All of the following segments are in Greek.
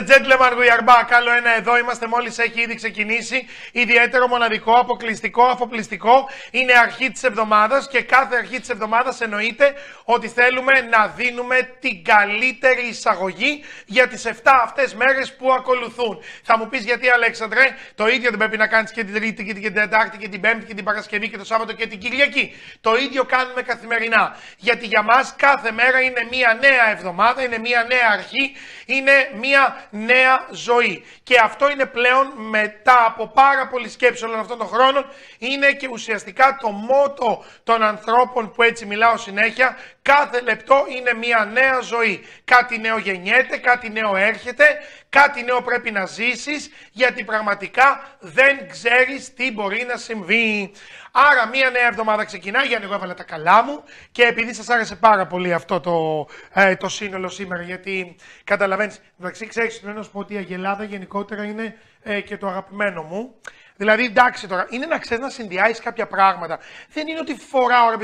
gentlemen, we are back. Άλλο ένα εδώ. Είμαστε μόλις έχει ήδη ξεκινήσει. Ιδιαίτερο, μοναδικό, αποκλειστικό, αφοπλιστικό. Είναι αρχή της εβδομάδας και κάθε αρχή της εβδομάδας εννοείται ότι θέλουμε να δίνουμε την καλύτερη εισαγωγή για τις 7 αυτές μέρες που ακολουθούν. Θα μου πεις γιατί, Αλέξανδρε, το ίδιο δεν πρέπει να κάνεις και την Τρίτη και την Τετάρτη και την Πέμπτη και την Παρασκευή και το Σάββατο και την Κυριακή. Το ίδιο κάνουμε καθημερινά. Γιατί για μας κάθε μέρα είναι μια νέα εβδομάδα, είναι μια νέα αρχή, είναι μια νέα ζωή. Και αυτό είναι πλέον, μετά από πάρα πολλή σκέψη όλων αυτών των χρόνων, είναι και ουσιαστικά το μότο των ανθρώπων που έτσι μιλάω συνέχεια. Κάθε λεπτό είναι μια νέα ζωή. Κάτι νέο γεννιέται, κάτι νέο έρχεται, κάτι νέο πρέπει να ζήσεις, γιατί πραγματικά δεν ξέρεις τι μπορεί να συμβεί. Άρα μια νέα εβδομάδα ξεκινάει, γιατί εγώ έβαλα τα καλά μου και επειδή σας άρεσε πάρα πολύ αυτό το σύνολο σήμερα, γιατί καταλαβαίνεις, εντάξει, ξέρεις να σου πω ότι η Αγελάδα γενικότερα είναι και το αγαπημένο μου. Δηλαδή, εντάξει τώρα, είναι να ξέρεις να συνδυάσεις κάποια πράγματα. Δεν είναι ότι φοράω, ρε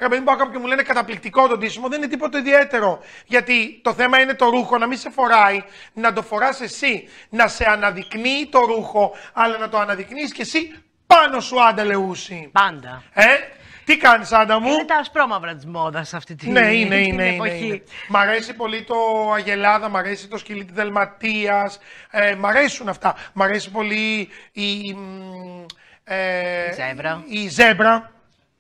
παιδί, πάω κάπου και μου λένε καταπληκτικό το ντύσιμο, δεν είναι τίποτα ιδιαίτερο. Γιατί το θέμα είναι το ρούχο να μην σε φοράει, να το φοράς εσύ, να σε αναδεικνύει το ρούχο, αλλά να το αναδεικνύεις και εσύ πάνω σου, Άντα Λεούση. Πάντα. Τι κάνεις, Άντα μου? Είναι τα ασπρόμαυρα της μόδας αυτή την εποχή. Μ' αρέσει πολύ το Αγελάδα, μ' αρέσει το σκυλί της Δελματίας, μ' αρέσουν αυτά. Μ' αρέσει πολύ η ζέμπρα.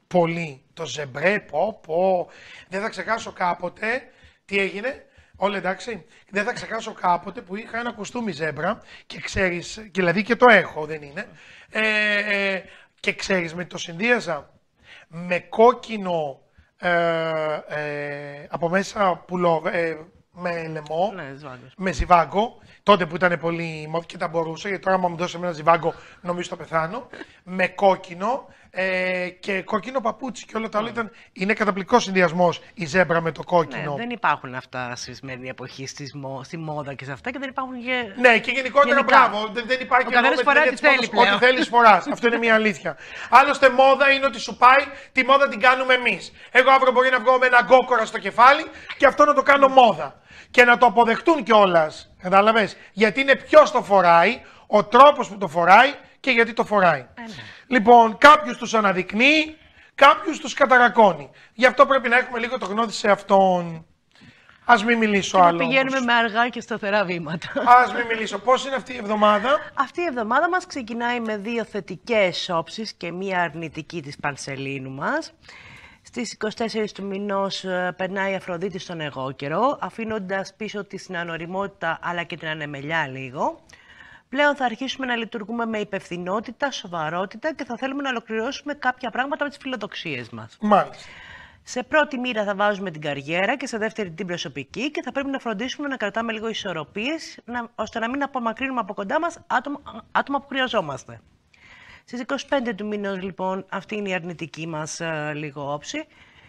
Πολύ. Το ζεμπρέ, πω. Δεν θα ξεχάσω κάποτε τι έγινε. Όλα εντάξει. Δεν θα ξεχάσω κάποτε που είχα ένα κουστούμι ζέμπρα και ξέρεις, δηλαδή και το έχω, δεν είναι. Και ξέρεις, με το συνδύαζα με κόκκινο από μέσα με λαιμό, με ζιβάγκο, τότε που ήταν πολύ μόφι και τα μπορούσα, γιατί τώρα μου δώσει ένα ζιβάγκο νομίζω θα πεθάνω, με κόκκινο και κόκκινο παπούτσι και όλα τα άλλα είναι καταπληκτικός συνδυασμός η ζέμπρα με το κόκκινο. Ναι, δεν υπάρχουν αυτά στη σημερινή εποχή, στη μόδα και σε αυτά και δεν υπάρχουν και... Ναι, και γενικότερα μπράβο, δεν υπάρχει και ό,τι θέλεις φοράς. Αυτό είναι μια αλήθεια. Άλλωστε μόδα είναι ότι σου πάει, τη μόδα την κάνουμε εμείς. Εγώ αύριο μπορεί να βγω με ένα γκόκορα στο κεφάλι και αυτό να το κάνω μόδα. Και να το αποδεχτούν κιόλας, κατάλαβες, γιατί είναι ποιος το φοράει, ο τρόπος που το φοράει και γιατί το φοράει. Λοιπόν, κάποιους τους αναδεικνύει, κάποιους τους καταρακώνει. Γι' αυτό πρέπει να έχουμε λίγο το γνώδι σε αυτόν. Ας μην μιλήσω άλλο. Πηγαίνουμε με αργά και σταθερά βήματα. Ας μην μιλήσω. Πώς είναι αυτή η εβδομάδα? Αυτή η εβδομάδα μας ξεκινάει με 2 θετικές όψεις και μία αρνητική της Πανσελήνου μας. Στις 24 του μηνός περνάει η Αφροδίτη στον εγώκερο, αφήνοντας πίσω τη συνανοριμότητα αλλά και την ανεμελιά λίγο. Πλέον θα αρχίσουμε να λειτουργούμε με υπευθυνότητα, σοβαρότητα και θα θέλουμε να ολοκληρώσουμε κάποια πράγματα με τις φιλοδοξίες μας. Μάλιστα. Σε πρώτη μοίρα θα βάζουμε την καριέρα και σε δεύτερη την προσωπική και θα πρέπει να φροντίσουμε να κρατάμε λίγο ισορροπίες, ώστε να μην απομακρύνουμε από κοντά μας άτομα που χρειαζόμαστε. Στις 25 του μήνος, λοιπόν, αυτή είναι η αρνητική μας λίγο όψη.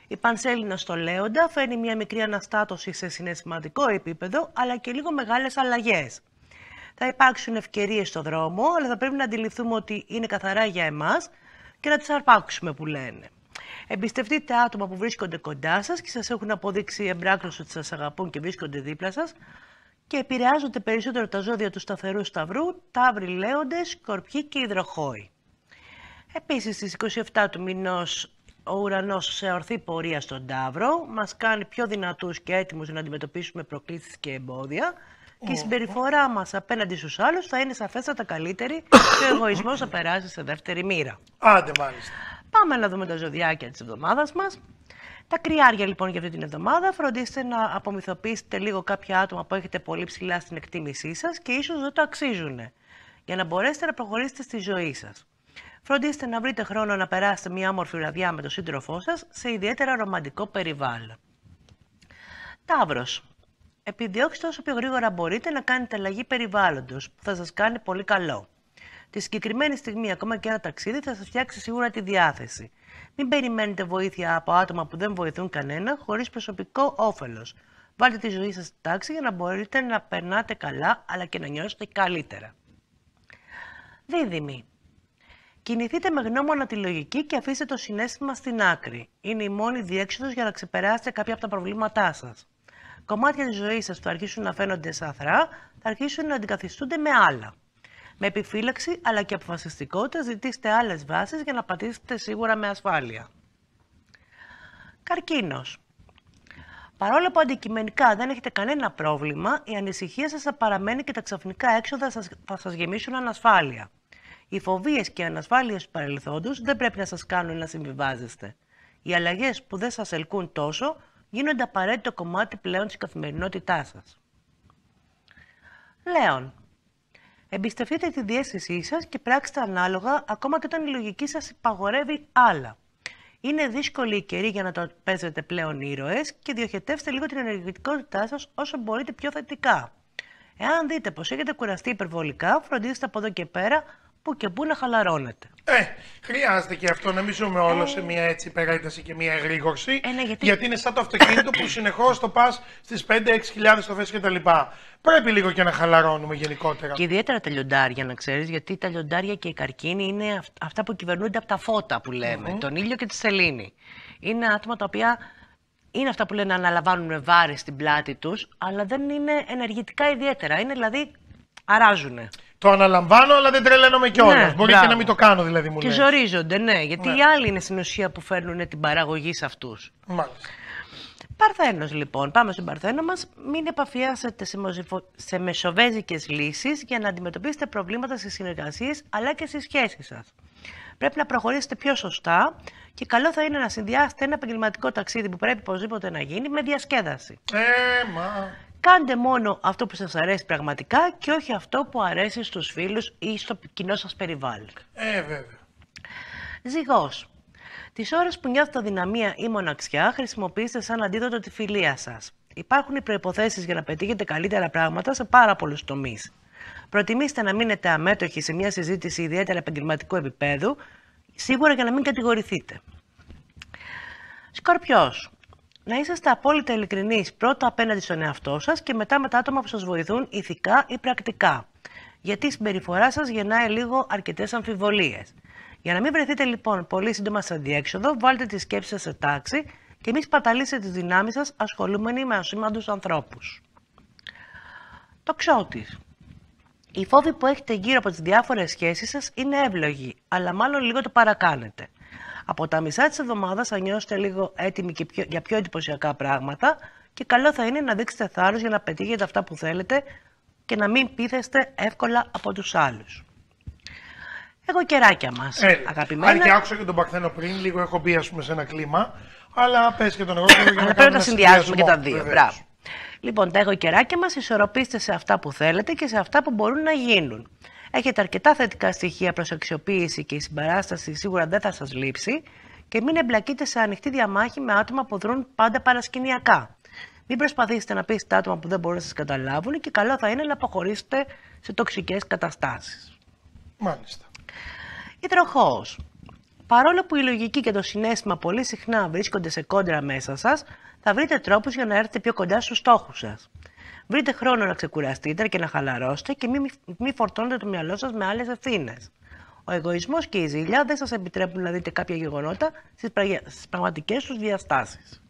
Η Πανσέλινο στο Λέοντα φέρνει μια μικρή αναστάτωση σε συναισθηματικό επίπεδο, αλλά και λίγο μεγάλες αλλαγές. Θα υπάρξουν ευκαιρίες στο δρόμο, αλλά θα πρέπει να αντιληφθούμε ότι είναι καθαρά για εμάς και να τις αρπάξουμε που λένε. Εμπιστευτείτε άτομα που βρίσκονται κοντά σας και σας έχουν αποδείξει εμπράκλως ότι σας αγαπούν και βρίσκονται δίπλα σας και επηρεάζονται περισσότερο τα ζώδια του σταθερού σταυρού, ταύροι, λέοντες, σκορπιοί και υδροχόοι. Επίσης, στις 27 του μηνός, ο ουρανός σε ορθή πορεία στον Ταύρο μας κάνει πιο δυνατούς και έτοιμους να αντιμετωπίσουμε προκλήσεις και εμπόδια και η συμπεριφορά μας απέναντι στους άλλους θα είναι σαφέστατα καλύτερη και ο εγωισμός θα περάσει σε δεύτερη μοίρα. Άντε μάλιστα. Πάμε να δούμε τα ζωδιάκια της εβδομάδας μας. Τα κρυάρια λοιπόν για αυτή την εβδομάδα, φροντίστε να απομυθοποιήσετε λίγο κάποια άτομα που έχετε πολύ ψηλά στην εκτίμησή σας και ίσως δεν το αξίζουν, για να μπορέσετε να προχωρήσετε στη ζωή σας. Φροντίστε να βρείτε χρόνο να περάσετε μια όμορφη βραδιά με τον σύντροφό σας σε ιδιαίτερα ρομαντικό περιβάλλον. Ταύρος. Επιδιώξτε όσο πιο γρήγορα μπορείτε να κάνετε αλλαγή περιβάλλοντος που θα σας κάνει πολύ καλό. Τη συγκεκριμένη στιγμή, ακόμα και ένα ταξίδι θα σας φτιάξει σίγουρα τη διάθεση. Μην περιμένετε βοήθεια από άτομα που δεν βοηθούν κανένα χωρίς προσωπικό όφελος. Βάλτε τη ζωή σας στη τάξη για να μπορείτε να περνάτε καλά αλλά και να νιώσετε καλύτερα. Δίδυμοι. Κινηθείτε με γνώμονα τη λογική και αφήστε το συναίσθημα στην άκρη. Είναι η μόνη διέξοδος για να ξεπεράσετε κάποια από τα προβλήματά σας. Κομμάτια της ζωής σας που θα αρχίσουν να φαίνονται σαθρά, θα αρχίσουν να αντικαθιστούνται με άλλα. Με επιφύλαξη αλλά και αποφασιστικότητα ζητήστε άλλες βάσεις για να πατήσετε σίγουρα με ασφάλεια. Καρκίνος. Παρόλο που αντικειμενικά δεν έχετε κανένα πρόβλημα, η ανησυχία σας θα παραμένει και τα ξαφνικά έξοδα θα σας γεμίσουν ανασφάλεια. Οι φοβίες και οι ανασφάλειες του παρελθόντος δεν πρέπει να σας κάνουν να συμβιβάζεστε. Οι αλλαγές που δεν σας ελκούν τόσο γίνονται απαραίτητο κομμάτι πλέον της καθημερινότητάς σας. Λέων. Εμπιστευτείτε τη διαίσθησή σας και πράξτε ανάλογα ακόμα και όταν η λογική σας υπαγορεύει άλλα. Είναι δύσκολη η καιρή για να το παίζετε πλέον ήρωες και διοχετεύστε λίγο την ενεργητικότητά σας όσο μπορείτε πιο θετικά. Εάν δείτε πως έχετε κουραστεί υπερβολικά, φροντίστε από εδώ και πέρα που και που να χαλαρώνετε. Χρειάζεται και αυτό να μην ζούμε όλο σε μια έτσι υπερένταση και μια εγρήγορση. Γιατί είναι σαν το αυτοκίνητο που συνεχώς το πας στις 5-6 στροφές κτλ. Πρέπει λίγο και να χαλαρώνουμε γενικότερα. Και ιδιαίτερα τα λιοντάρια, να ξέρεις, γιατί τα λιοντάρια και οι καρκίνοι είναι αυτά που κυβερνούνται από τα φώτα που λέμε, τον ήλιο και τη σελήνη. Είναι άτομα τα οποία είναι αυτά που λένε να αναλαμβάνουν βάρη στην πλάτη τους, αλλά δεν είναι ενεργητικά ιδιαίτερα. Είναι δηλαδή αράζουνε. Το αναλαμβάνω, αλλά δεν τρελαίνομαι κιόλας. Μπορεί και να μην το κάνω, δηλαδή μου και λες. ζορίζονται, ναι, γιατί οι άλλοι είναι στην ουσία που φέρνουν την παραγωγή σε αυτούς. Μάλιστα. Παρθένος, λοιπόν. Πάμε στον Παρθένο μας. Μην επαφιάσετε σε μεσοβέζικες λύσεις για να αντιμετωπίσετε προβλήματα στις συνεργασίες αλλά και στις σχέσεις σας. Πρέπει να προχωρήσετε πιο σωστά και καλό θα είναι να συνδυάσετε ένα επαγγελματικό ταξίδι που πρέπει οπωσδήποτε να γίνει με διασκέδαση. Κάντε μόνο αυτό που σας αρέσει πραγματικά και όχι αυτό που αρέσει στους φίλους ή στο κοινό σας περιβάλλον. Βέβαια. Ζυγός. Τις ώρες που νιώθετε αδυναμία ή μοναξιά, χρησιμοποιήστε σαν αντίδοτο τη φιλία σας. Υπάρχουν οι προϋποθέσεις για να πετύχετε καλύτερα πράγματα σε πάρα πολλούς τομείς. Προτιμήστε να μείνετε αμέτωχοι σε μια συζήτηση ιδιαίτερα επαγγελματικού επίπεδου, σίγουρα για να μην κατηγορηθείτε. Σκορπιός. Να είσαστε απόλυτα ειλικρινείς πρώτα απέναντι στον εαυτό σας και μετά με τα άτομα που σας βοηθούν ηθικά ή πρακτικά. Γιατί η συμπεριφορά σας γεννάει λίγο αρκετές αμφιβολίες. Για να μην βρεθείτε λοιπόν πολύ σύντομα σε αδιέξοδο, βάλτε τις σκέψεις σας σε τάξη και μην σπαταλήσετε τις δυνάμεις σας ασχολούμενοι με ασήμαντους ανθρώπους. Τοξότης. Οι φόβοι που έχετε γύρω από τις διάφορες σχέσεις σας είναι εύλογοι, αλλά μάλλον λίγο το παρακάνετε. Από τα μισά της εβδομάδας θα νιώσετε λίγο έτοιμοι και για πιο εντυπωσιακά πράγματα και καλό θα είναι να δείξετε θάρρος για να πετύχετε αυτά που θέλετε και να μην πείθεστε εύκολα από τους άλλους. Εγώ κεράκια μας, αγαπημένα. Αν και άκουσα και τον Παρθένο πριν, λίγο έχω μπει ας πούμε σε ένα κλίμα, αλλά πες και τον εγώ για να πρέπει να τα συνδυάσουμε και τα δύο. Μπράβο. Λοιπόν, τα εγωκεράκια μας ισορροπήστε σε αυτά που θέλετε και σε αυτά που μπορούν να γίνουν. Έχετε αρκετά θετικά στοιχεία προς αξιοποίηση και η συμπαράσταση σίγουρα δεν θα σας λείψει και μην εμπλακείτε σε ανοιχτή διαμάχη με άτομα που δρούν πάντα παρασκηνιακά. Μην προσπαθήσετε να πείσετε τα άτομα που δεν μπορούν να σας καταλάβουν και καλό θα είναι να αποχωρήσετε σε τοξικές καταστάσεις. Μάλιστα. Υδροχόος. Παρόλο που η λογική και το συναίσθημα πολύ συχνά βρίσκονται σε κόντρα μέσα σας, θα βρείτε τρόπους για να έρθετε πιο κοντά στους στόχους σας. Βρείτε χρόνο να ξεκουραστείτε και να χαλαρώσετε και μην φορτώνετε το μυαλό σας με άλλες ευθύνες. Ο εγωισμός και η ζήλια δεν σας επιτρέπουν να δείτε κάποια γεγονότα στις πραγματικές τους διαστάσεις.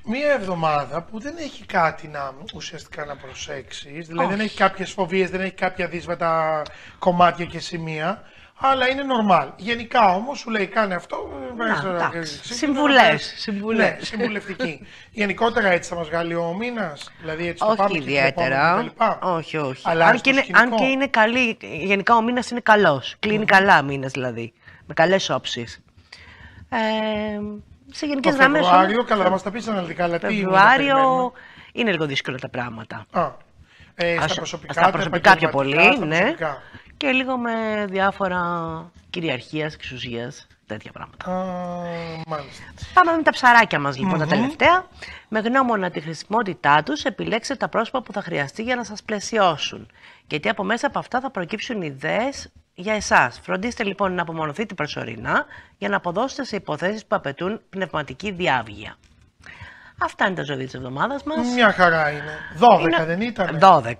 Μία εβδομάδα που δεν έχει κάτι ουσιαστικά να προσέξεις, δηλαδή δεν έχει κάποιες φοβίες, δεν έχει κάποια δύσβατα κομμάτια και σημεία, αλλά είναι normal. Γενικά όμως σου λέει κάνε αυτό. Συμβουλές. Ναι, συμβουλευτική. Γενικότερα έτσι θα μας βγάλει ο μήνας, δηλαδή έτσι το όχι πάμε ιδιαίτερα. Όχι. Αλλά αν και είναι καλή, γενικά ο μήνας είναι καλός. Κλείνει καλά μήνας δηλαδή, με καλές όψεις. Σε γενικές γραμμές. Φεβρουάριο, καλά, θα μας τα πεις αναλυτικά. Αλλά Φεβρουάριο είναι λίγο δύσκολα τα πράγματα. Στα προσωπικά πιο πολύ, ναι. Και λίγο με διάφορα κυριαρχίας, εξουσίας, τέτοια πράγματα. Μάλιστα. Πάμε με τα ψαράκια μας λοιπόν τα τελευταία. Με γνώμονα τη χρησιμότητά τους, επιλέξτε τα πρόσωπα που θα χρειαστεί για να σας πλαισιώσουν. Γιατί από μέσα από αυτά θα προκύψουν ιδέες για εσάς. Φροντίστε λοιπόν να απομονωθείτε προσωρινά για να αποδώσετε σε υποθέσεις που απαιτούν πνευματική διάβγεια. Αυτά είναι τα ζώδια της εβδομάδας μας. Μια χαρά είναι. 12 δεν ήταν? 12.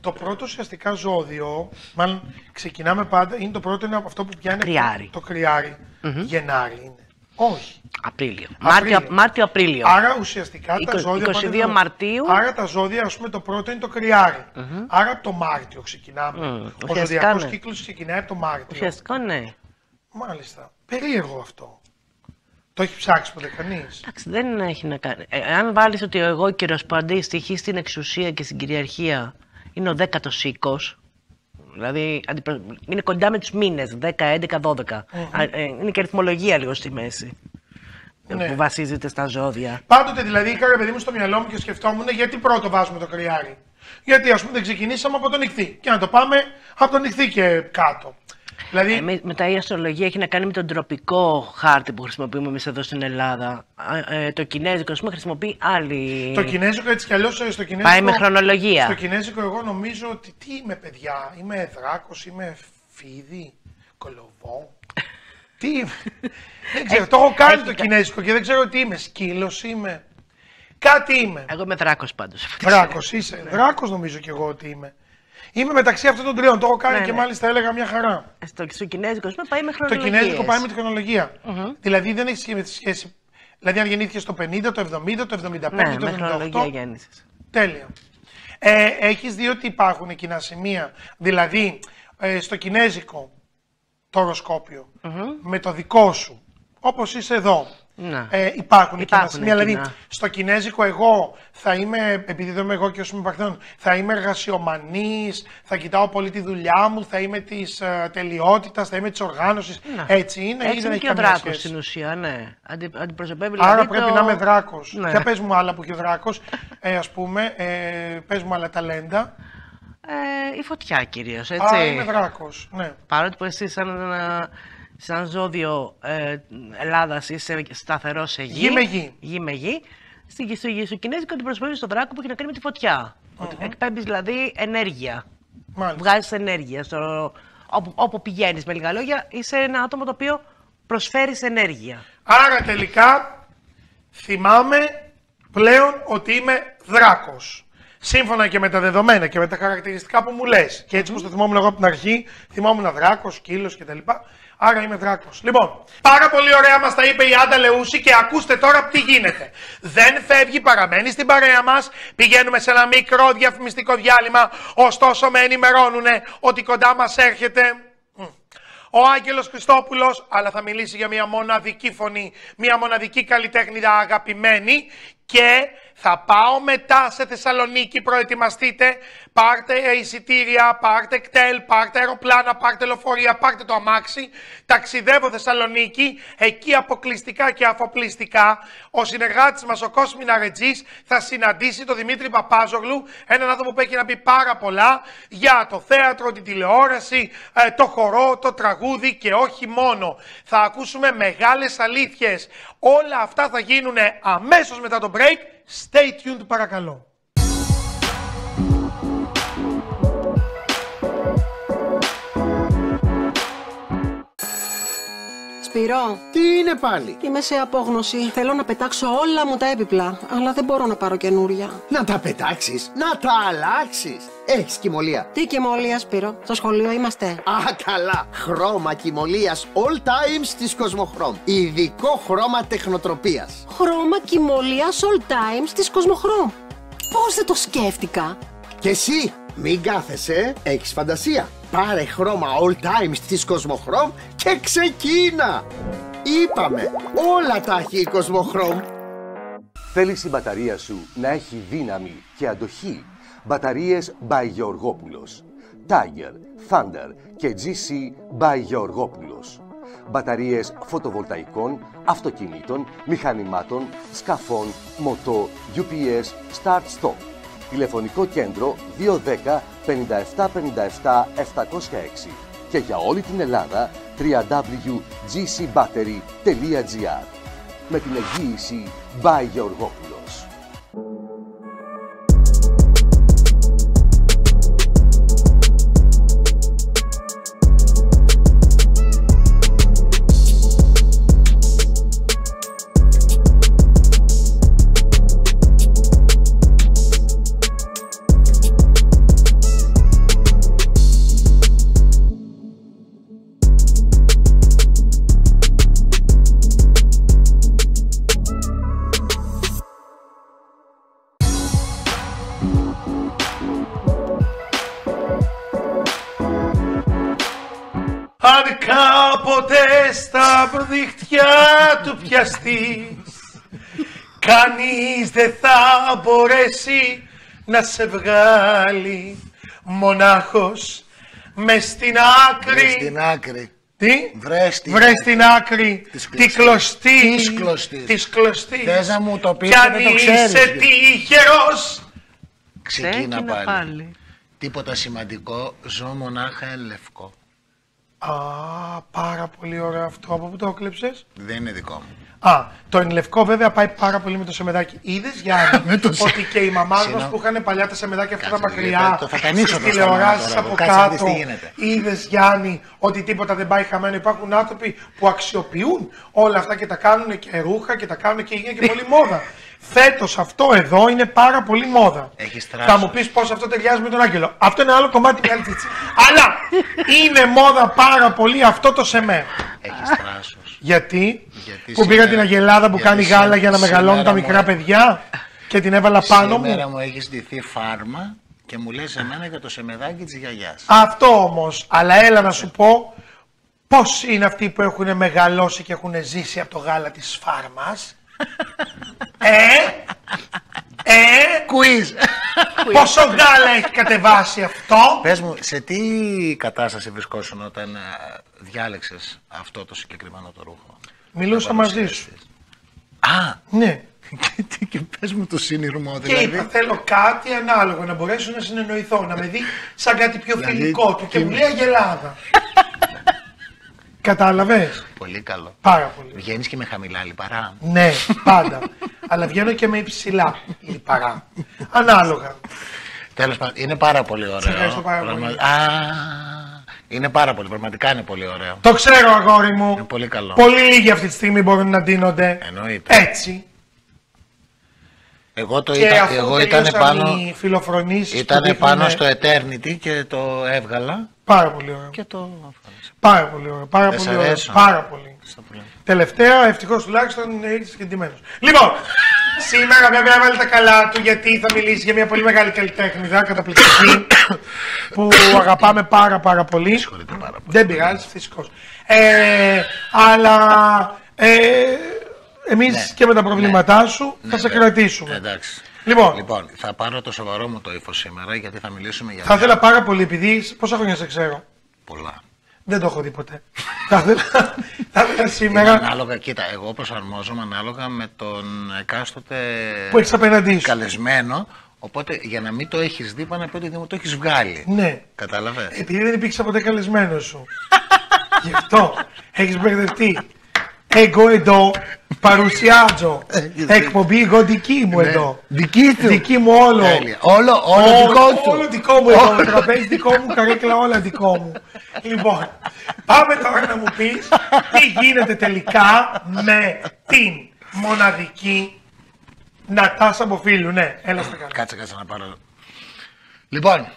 Το πρώτο ουσιαστικά ζώδιο, μάλλον ξεκινάμε πάντα, είναι το πρώτο, είναι αυτό που πιάνει κρυάρι. Το κρυάρι. Γενάρη είναι. Όχι. Απρίλιο. Απρίλιο. Μάρτιο-Απρίλιο. Άρα ουσιαστικά τα ζώδια. 22 Μαρτίου. Άρα τα ζώδια, ας πούμε, το πρώτο είναι το Κρυάρι. Άρα από το Μάρτιο ξεκινάμε. Ο ζωδιακός κύκλος ξεκινάει από το Μάρτιο. Ουσιαστικά ναι. Μάλιστα. Περίεργο αυτό. Το έχει ψάξει ποτέ κανείς? Εντάξει, δεν έχει να κάνει. Αν βάλεις ότι ο εγώκερος που αντίστοιχει στην εξουσία και στην κυριαρχία είναι ο 10ος οίκος, δηλαδή είναι κοντά με τους μήνες, 10, 11, 12. Είναι και αριθμολογία λίγο στη μέση. Ναι. Που βασίζεται στα ζώδια. Πάντοτε δηλαδή είχα, ρε παιδί μου, στο μυαλό μου και σκεφτόμουν γιατί πρώτο βάζουμε το Κρυάρι. Γιατί ας πούμε δεν ξεκινήσαμε από τον Ιχθύ. Και να το πάμε από τον Ιχθύ και κάτω. Δηλαδή... Μετά η αστρολογία έχει να κάνει με τον τροπικό χάρτη που χρησιμοποιούμε εμείς εδώ στην Ελλάδα. Το κινέζικο, ας πούμε, χρησιμοποιεί άλλη. Το κινέζικο έτσι κι αλλιώς στο κινέζικο. Πάει με χρονολογία. Στο κινέζικο, εγώ νομίζω ότι. Τι είμαι, παιδιά, είμαι δράκος, είμαι φίδι, κολοβό. Τι είμαι. Δεν ξέρω, το έχω κάνει το κινέζικο και δεν ξέρω τι είμαι. Σκύλος είμαι. Κάτι είμαι. Εγώ είμαι δράκος πάντως. Δράκος είσαι. Δράκος νομίζω κι εγώ ότι είμαι. Είμαι μεταξύ αυτών των τριών. Το έχω κάνει και μάλιστα έλεγα μια χαρά. Στο κινέζικο πάει με χρονολογία. Το κινέζικο πάει με τη χρονολογία. Δηλαδή δεν έχει σχέση. Δηλαδή αν γεννήθηκε το 50, το 70, το 75, το 78. Χρονολογία γέννησης. Τέλεια. Έχεις δει ότι υπάρχουν κοινά σημεία. Δηλαδή στο κινέζικο το οροσκόπιο με το δικό σου, όπως είσαι εδώ. Υπάρχουν κοινά σημεία. Δηλαδή, στο κινέζικο εγώ θα είμαι, επειδή δεν είμαι εγώ και όσοι είμαι Παρθένων, θα είμαι εργασιομανής, θα κοιτάω πολύ τη δουλειά μου, θα είμαι της τελειότητας, θα είμαι της οργάνωσης. Έτσι είναι ή δεν έχει καμία σχέση? Στην ουσία, ναι. Αντιπροσωπεύει. Άρα πρέπει να είμαι δράκος. Ναι. Για πες μου άλλα που έχει δράκος, ας πούμε, πες μου άλλα ταλέντα. Η φωτιά κυρίως, έτσι. Είμαι δράκος, ναι. Παρότι που εσύ σαν ζώδιο Ελλάδας είσαι σταθερό σε γη. Γη με γη. Γη με γη. Στο κινέζικο αντιπροσωπεύει στον δράκο που έχει να κάνει με τη φωτιά. Ότι εκπέμπεις δηλαδή ενέργεια. Βγάζεις ενέργεια. Όπου πηγαίνεις, με λίγα λόγια, είσαι ένα άτομο το οποίο προσφέρεις ενέργεια. Άρα τελικά θυμάμαι πλέον ότι είμαι δράκος. Σύμφωνα και με τα δεδομένα και με τα χαρακτηριστικά που μου λες. Και έτσι όπως το θυμόμουν εγώ από την αρχή, θυμόμουν δράκος, σκύλος κτλ. Άρα είμαι δράκος. Λοιπόν, πάρα πολύ ωραία μας τα είπε η Άντα Λεούση και ακούστε τώρα τι γίνεται. Δεν φεύγει, παραμένει στην παρέα μας. Πηγαίνουμε σε ένα μικρό διαφημιστικό διάλειμμα. Ωστόσο με ενημερώνουν ότι κοντά μας έρχεται ο Άγγελος Χριστόπουλος, αλλά θα μιλήσει για μια μοναδική φωνή, μια μοναδική καλλιτέχνηδα αγαπημένη και θα πάω μετά σε Θεσσαλονίκη, προετοιμαστείτε, πάρτε εισιτήρια, πάρτε κτέλ, πάρτε αεροπλάνα, πάρτε λεωφορεία, πάρτε το αμάξι, ταξιδεύω Θεσσαλονίκη, εκεί αποκλειστικά και αφοπλιστικά, ο συνεργάτης μας ο Κώστας Μιναρετζής θα συναντήσει τον Δημήτρη Παπάζογλου, έναν άνθρωπο που έχει να πει πάρα πολλά για το θέατρο, την τηλεόραση, το χορό, το τραγούδι και όχι μόνο. Θα ακούσουμε μεγάλες αλήθειες. Όλα αυτά θα γίνουν αμέσως μετά το break. Stay tuned παρακαλώ. Σπυρό. Τι είναι πάλι? Είμαι σε απόγνωση. Θέλω να πετάξω όλα μου τα έπιπλα, αλλά δεν μπορώ να πάρω καινούρια. Να τα πετάξεις, να τα αλλάξεις. Έχεις κοιμωλία? Τι κοιμωλία, Σπύρο? Στο σχολείο είμαστε. Α, καλά. Χρώμα κοιμωλίας All Times της Κοσμοχρώμ. Ειδικό χρώμα τεχνοτροπίας. Χρώμα κοιμωλίας All Times της Κοσμοχρώμ. Πώς δεν το σκέφτηκα? Και εσύ, μην κάθεσαι, έχεις φαντασία. Πάρε χρώμα All Times της Κοσμοχρώμ και ξεκίνα. Είπαμε, όλα τα έχει η Κοσμοχρώμ. Θέλεις η μπαταρία σου να έχει δύναμη και αντοχή? Μπαταρίες by Γεωργόπουλος. Tiger, Thunder και GC by Γεωργόπουλος. Μπαταρίες φωτοβολταϊκών, αυτοκινήτων, μηχανημάτων, σκαφών, μοτό, UPS, start-stop. Τηλεφωνικό κέντρο 210 57 57 706 και για όλη την Ελλάδα www.gcbattery.gr με την εγγύηση by Γεωργόπουλος. Αν κάποτε στα δίχτυα του πιαστείς, κανείς δεν θα μπορέσει να σε βγάλει. Μονάχος μες στην άκρη. Βρες στην άκρη. Τι? Βρες στην άκρη τη κλωστή. Της κλωστής. Θες να μου το πεις κι και αν δεν το ξέρεις. είσαι τυχερός. Ξεκίνα πάλι. Τίποτα σημαντικό, ζω μονάχα εν λευκό. Α, πάρα πολύ ωραίο αυτό. Από πού το έκλεψες? Δεν είναι δικό μου. Α, το εν λευκό βέβαια πάει πάρα πολύ με το σεμεδάκι. Είδες, Γιάννη, ότι και οι μαμάδες μας που είχαν παλιά τα σεμεδάκια αυτά τα μακριά στις τηλεοράσεις από κάτω. Είδες, Γιάννη, ότι τίποτα δεν πάει χαμένο. Υπάρχουν άνθρωποι που αξιοποιούν όλα αυτά και τα κάνουν και ρούχα και τα κάνουν και είναι και πολύ μόδα. Φέτος αυτό εδώ είναι πάρα πολύ μόδα. Θα μου πεις πώς αυτό ταιριάζει με τον Άγγελο. Αυτό είναι άλλο κομμάτι με άλλη τσίτσι. Αλλά είναι μόδα πάρα πολύ αυτό το σεμέ. Έχεις θράσος. Γιατί που πήγα την Αγελάδα που κάνει γάλα για να μεγαλώνουν τα μικρά παιδιά και την έβαλα πάνω μου. Σήμερα μου έχεις ντυθεί φάρμα και μου λες εμένα για το σεμεδάκι της γιαγιάς. Αυτό όμως, αλλά έλα να σου πω πώς είναι αυτοί που έχουν μεγαλώσει και έχουν ζήσει από το γάλα της φάρμας. Quiz. Πόσο γάλα έχει κατεβάσει αυτό. Πες μου, σε τι κατάσταση βρισκόσουν όταν διάλεξες αυτό το συγκεκριμένο το ρούχο? Μιλούσα μαζί σου. Α, ναι. Και πες μου το συνειρμό Και δηλαδή. είπα θέλω κάτι ανάλογο, να μπορέσω να συνεννοηθώ, να με δει σαν κάτι πιο φιλικό του. Και μου λέει Αγελάδα. Κατάλαβες. Πολύ καλό. Πάρα πολύ. Βγαίνεις και με χαμηλά λιπαρά. Ναι, πάντα. Αλλά βγαίνω και με υψηλά λιπαρά. Ανάλογα. Τέλος πάντων, είναι πάρα πολύ ωραίο. Σε ευχαριστώ πάρα πολύ. Είναι πάρα πολύ, πραγματικά είναι πολύ ωραίο. Το ξέρω, αγόρι μου. Είναι πολύ καλό. Πολύ λίγοι αυτή τη στιγμή μπορούν να ντύνονται. Εννοείται. Έτσι. Εγώ ήταν πάνω. Ήταν πάνω στο Eternity και το έβγαλα. Πάρα πολύ ωραίο. Και το αφάνισα. Πάρα πολύ ωραίο. Πάρα πολύ ωραίο. Πάρα πολύ. Τελευταία, ευτυχώς τουλάχιστον ήρθε και ντυμένος. Λοιπόν, σήμερα βέβαια έβαλε τα καλά του γιατί θα μιλήσει για μια πολύ μεγάλη καλλιτέχνηδα, καταπληκτική, που αγαπάμε πάρα πολύ. Δεν πειράζει, φυσικώς. Αλλά εμείς και με τα προβλήματά σου θα σε κρατήσουμε. Εντάξει. Λοιπόν, θα πάρω το σοβαρό μου το ύφος σήμερα γιατί θα μιλήσουμε για. Θα ήθελα πάρα πολύ, επειδή πόσα χρόνια σε ξέρω. Πολλά. Δεν το έχω δει ποτέ. Θα ήθελα σήμερα. Ανάλογα, κοίτα, εγώ προσαρμόζομαι ανάλογα με τον εκάστοτε που έχεις απέναντί σου. Καλεσμένο. Οπότε για να μην το έχεις δει, πάνε να πει ότι δεν μου το έχεις βγάλει. Ναι. Κατάλαβες. Επειδή δεν υπήρξε ποτέ καλεσμένο σου. Γι' αυτό έχεις μπερδευτεί. Εγώ εδώ παρουσιάζω εκπομπή, εγώ δική μου εδώ. Δική του. Δική μου όλο. Όλο δικό μου εδώ. Τραπέζι δικό μου, καρέκλα όλα δικό μου. Λοιπόν, πάμε τώρα να μου πεις τι γίνεται τελικά με την μοναδική Νατάσα Μποφίλιου. Ναι, έλα στα καλά. Κάτσε να πάρω. Λοιπόν,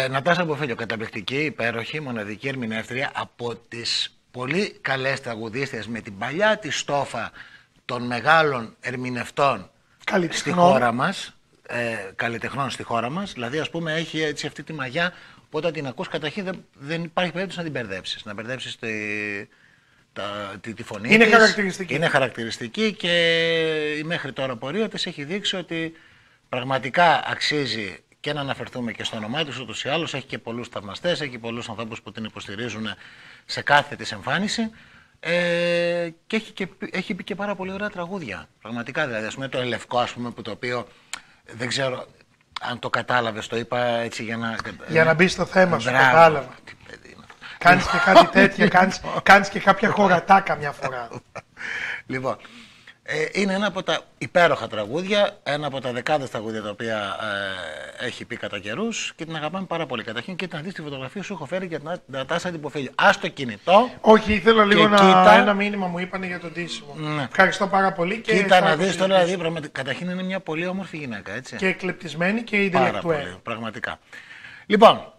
Νατάσα Μποφίλιου, καταπληκτική, υπέροχη, μοναδική ερμηνεύτρια από τις πολύ καλές τραγουδίστριες με την παλιά τη στόφα των μεγάλων ερμηνευτών στη χώρα μας, καλλιτεχνών στη χώρα μας. Δηλαδή, ας πούμε, έχει έτσι αυτή τη μαγιά που όταν την ακούς καταρχήν δεν υπάρχει περίπτωση να την μπερδέψεις. Να μπερδέψεις τη φωνή είναι της. Χαρακτηριστική. Είναι χαρακτηριστική και η μέχρι τώρα πορεία της έχει δείξει ότι πραγματικά αξίζει και να αναφερθούμε και στο όνομά της, ούτως ή άλλως έχει και πολλούς θαυμαστές, έχει πολλούς ανθρώπους που την υποστηρίζουν σε κάθε της εμφάνιση και έχει πει και πάρα πολύ ωραία τραγούδια. Πραγματικά δηλαδή, ας πούμε το Ελευκό, ας πούμε, που το οποίο δεν ξέρω αν το κατάλαβες, το είπα έτσι για να μπει στο θέμα σου, κατάλαβα. Κάνεις και κάτι τέτοια, κάνεις και κάποια χωρατά καμιά φορά. Λοιπόν, είναι ένα από τα υπέροχα τραγούδια, ένα από τα δεκάδες τραγούδια τα οποία έχει πει κατά καιρούς και την αγαπάμε πάρα πολύ. Καταρχήν, κοίτα να δεις τη φωτογραφία σου, έχω φέρει για την Νατάσα Μποφίλιου. Ας το κινητό. Όχι, ήθελα λίγο ένα μήνυμα μου είπανε για τον ντύσιμο. Ναι. Ευχαριστώ πάρα πολύ. Και κοίτα να δεις τώρα, δηλαδή, καταρχήν είναι μια πολύ όμορφη γυναίκα, έτσι. Και εκλεπτισμένη και ιντελεκτουέλ. Πραγματικά. Λοιπόν,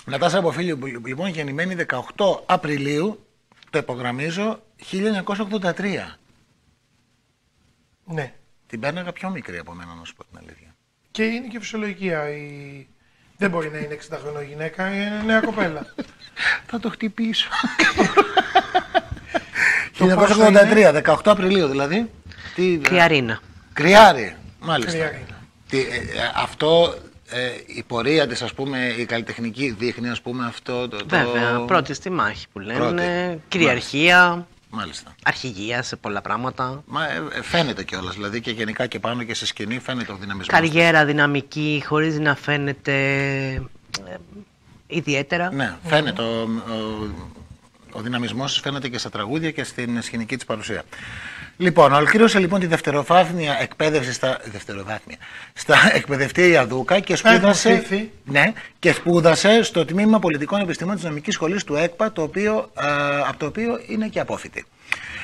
Νατάσα Μποφίλιου, λοιπόν, γεννημένη 18 Απριλίου, το υπογραμμίζω, 1983. Ναι. Την πέρναγα πιο μικρή από μένα, να σου πω την αλήθεια. Και είναι και φυσιολογική Δεν μπορεί να είναι 60 χρονών γυναίκα, είναι νέα κοπέλα. Θα το χτυπήσω. Το 1983, 18 Απριλίου δηλαδή. Κρυαρίνα. Κρυάρι, μάλιστα. Κρυαρίνα. Αυτό, η πορεία της, ας πούμε, η καλλιτεχνική δείχνει, ας πούμε, αυτό το... Βέβαια, πρώτη στη μάχη που λένε, Πρώτη. κυριαρχία, Μάλιστα. αρχηγία σε πολλά πράγματα. Μα φαίνεται κιόλας, δηλαδή και γενικά και πάνω και σε σκηνή φαίνεται ο δυναμισμός. Καριέρα δυναμική, χωρίς να φαίνεται ιδιαίτερα. Ναι, φαίνεται ο δυναμισμός φαίνεται και στα τραγούδια και στην σκηνική της παρουσία. Λοιπόν, ολοκλήρωσε λοιπόν τη δευτεροβάθμια εκπαίδευση στα εκπαιδευτήρια Δούκα και σπούδασε, και σπούδασε στο Τμήμα Πολιτικών Επιστημών της Νομικής Σχολής του ΕΚΠΑ, από το οποίο είναι και απόφοιτη.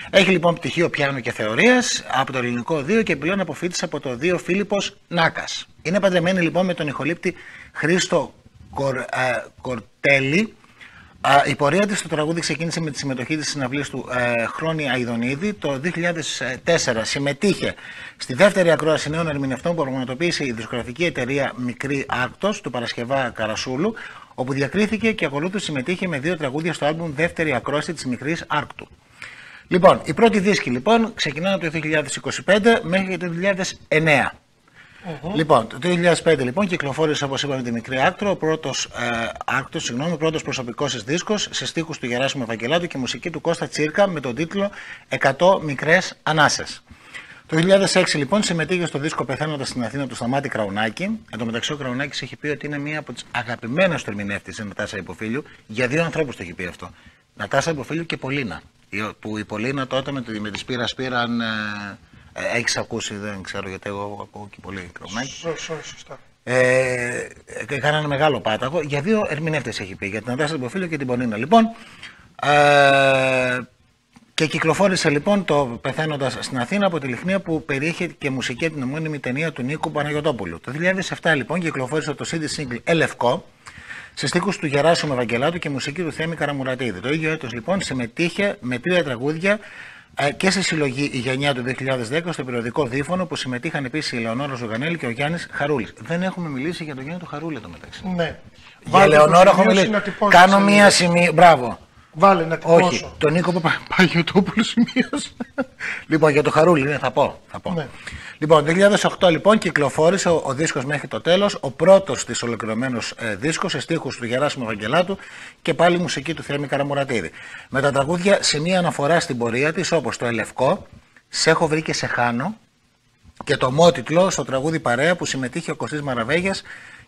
Έχει λοιπόν πτυχίο πιάνου και θεωρίας από το Ελληνικό 2 και πλέον αποφοίτησε από το 2 Φίλιππος Νάκας. Είναι παντρεμένη λοιπόν με τον ηχολήπτη Χρήστο Κορτέλη. Η πορεία της στο τραγούδι ξεκίνησε με τη συμμετοχή της στην συναυλία του Χρόνη Αηδονίδη. Το 2004 συμμετείχε στη δεύτερη ακρόαση νέων ερμηνευτών που οργανωτοποίησε η δισκογραφική εταιρεία Μικρή Άρκτος του Παρασκευά Καρασούλου, όπου διακρίθηκε και ακολούθως συμμετείχε με 2 τραγούδια στο άλμπουμ Δεύτερη Ακρόαση της Μικρής Άρκτου. Λοιπόν, οι πρώτοι δίσκοι λοιπόν ξεκινάνε από το 2025 μέχρι το 2009. Λοιπόν, το 2005 λοιπόν κυκλοφόρησε, όπως είπαμε, τη Μικρή Άρκτο, ο πρώτος πρώτος προσωπικός της δίσκος, σε στίχους του Γεράσιμου Ευαγγελάτου και μουσική του Κώστα Τσίρκα με τον τίτλο 100 Μικρές Ανάσες. Το 2006 λοιπόν συμμετείχε στο δίσκο Πεθαίνοντας στην Αθήνα του Σταμάτη Κραουνάκη. Εν τω μεταξύ, ο Κραουνάκης έχει πει ότι είναι μία από τις αγαπημένες του ερμηνεύτες της Νατάσα Υποφίλιου. Για 2 ανθρώπους το έχει πει αυτό. Νατάσα Υποφίλιου και Πολίνα. Που η Πολίνα τότε με τη Σπύρα αν έχεις ακούσει, δεν ξέρω γιατί εγώ ακούω και πολύ Κραουνάκη. Σωστά. Κάνανε μεγάλο πάταγο. Για 2 ερμηνεύτες έχει πει, για την Νατάσα Υποφίλιου και την Πολίνα. Λοιπόν, και κυκλοφόρησε λοιπόν το Πεθαίνοντας στην Αθήνα από τη Λιχνία, που περιείχε και μουσική από την ομώνυμη ταινία του Νίκου Παναγιωτόπουλου. Το 2007 λοιπόν κυκλοφόρησε το CD single Ελευκό, σε στίχους του Γεράσιμου Ευαγγελάτου και μουσική του Θέμη Καραμουρατίδη. Το ίδιο έτος λοιπόν συμμετείχε με 3 τραγούδια και σε συλλογή Η Γενιά του 2010 στο περιοδικό Δίφωνο, που συμμετείχαν επίσης η Λεωνόρα Ζουγανέλη και ο Γιάννης Χαρούλης. Δεν έχουμε μιλήσει για τον Γιάννη του Χαρούλη εδώ μεταξύ. Ναι. Για Λεωνόρα έχουμε μιλήσει. Κάνω μία σημεία. Μπράβο. Βάλε να τυπώσω. Όχι, τον Νίκο Παγιωτόπουλο σημείωσα. Λοιπόν, για το Χαρούλη, ναι, θα πω. Ναι. Λοιπόν, το 2008 λοιπόν κυκλοφόρησε ο δίσκος Μέχρι το Τέλος, ο πρώτος της ολοκληρωμένος δίσκος, σε στίχους του Γεράσιμου Ευαγγελάτου και πάλι μουσική του Θέμη Καραμουρατίδη. Με τα τραγούδια σε μία αναφορά στην πορεία της, όπως το Ελευκό, Σε έχω βρει και σε χάνω, και το ομότιτλο στο τραγούδι Παρέα, που συμμετείχε ο Κωστής Μαραβέγιας.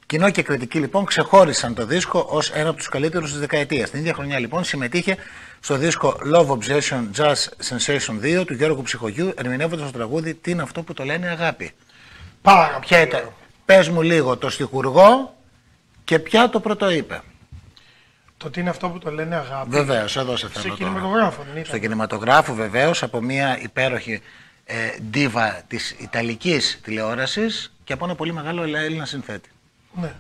Κοινό και κριτική λοιπόν ξεχώρισαν το δίσκο ως ένα από τους καλύτερους της δεκαετίας. Την ίδια χρονιά λοιπόν συμμετείχε στο δίσκο Love Obsession Jazz Sensation 2 του Γιώργου Ψυχογιού, ερμηνεύοντας το τραγούδι Τι είναι αυτό που το λένε αγάπη. Πάρα Ποια ήταν, πες μου λίγο το στιχουργό και ποια το πρώτο είπε. Το τι είναι αυτό που το λένε αγάπη. Βεβαίως, εδώ σε θέλω. Σε κινηματογράφο, δεν ήταν. Στο κινηματογράφο βεβαίως, από μια υπέροχη ντίβα της Ιταλικής τηλεόρασης και από ένα πολύ μεγάλο Έλληνα συνθέτη. Ναι.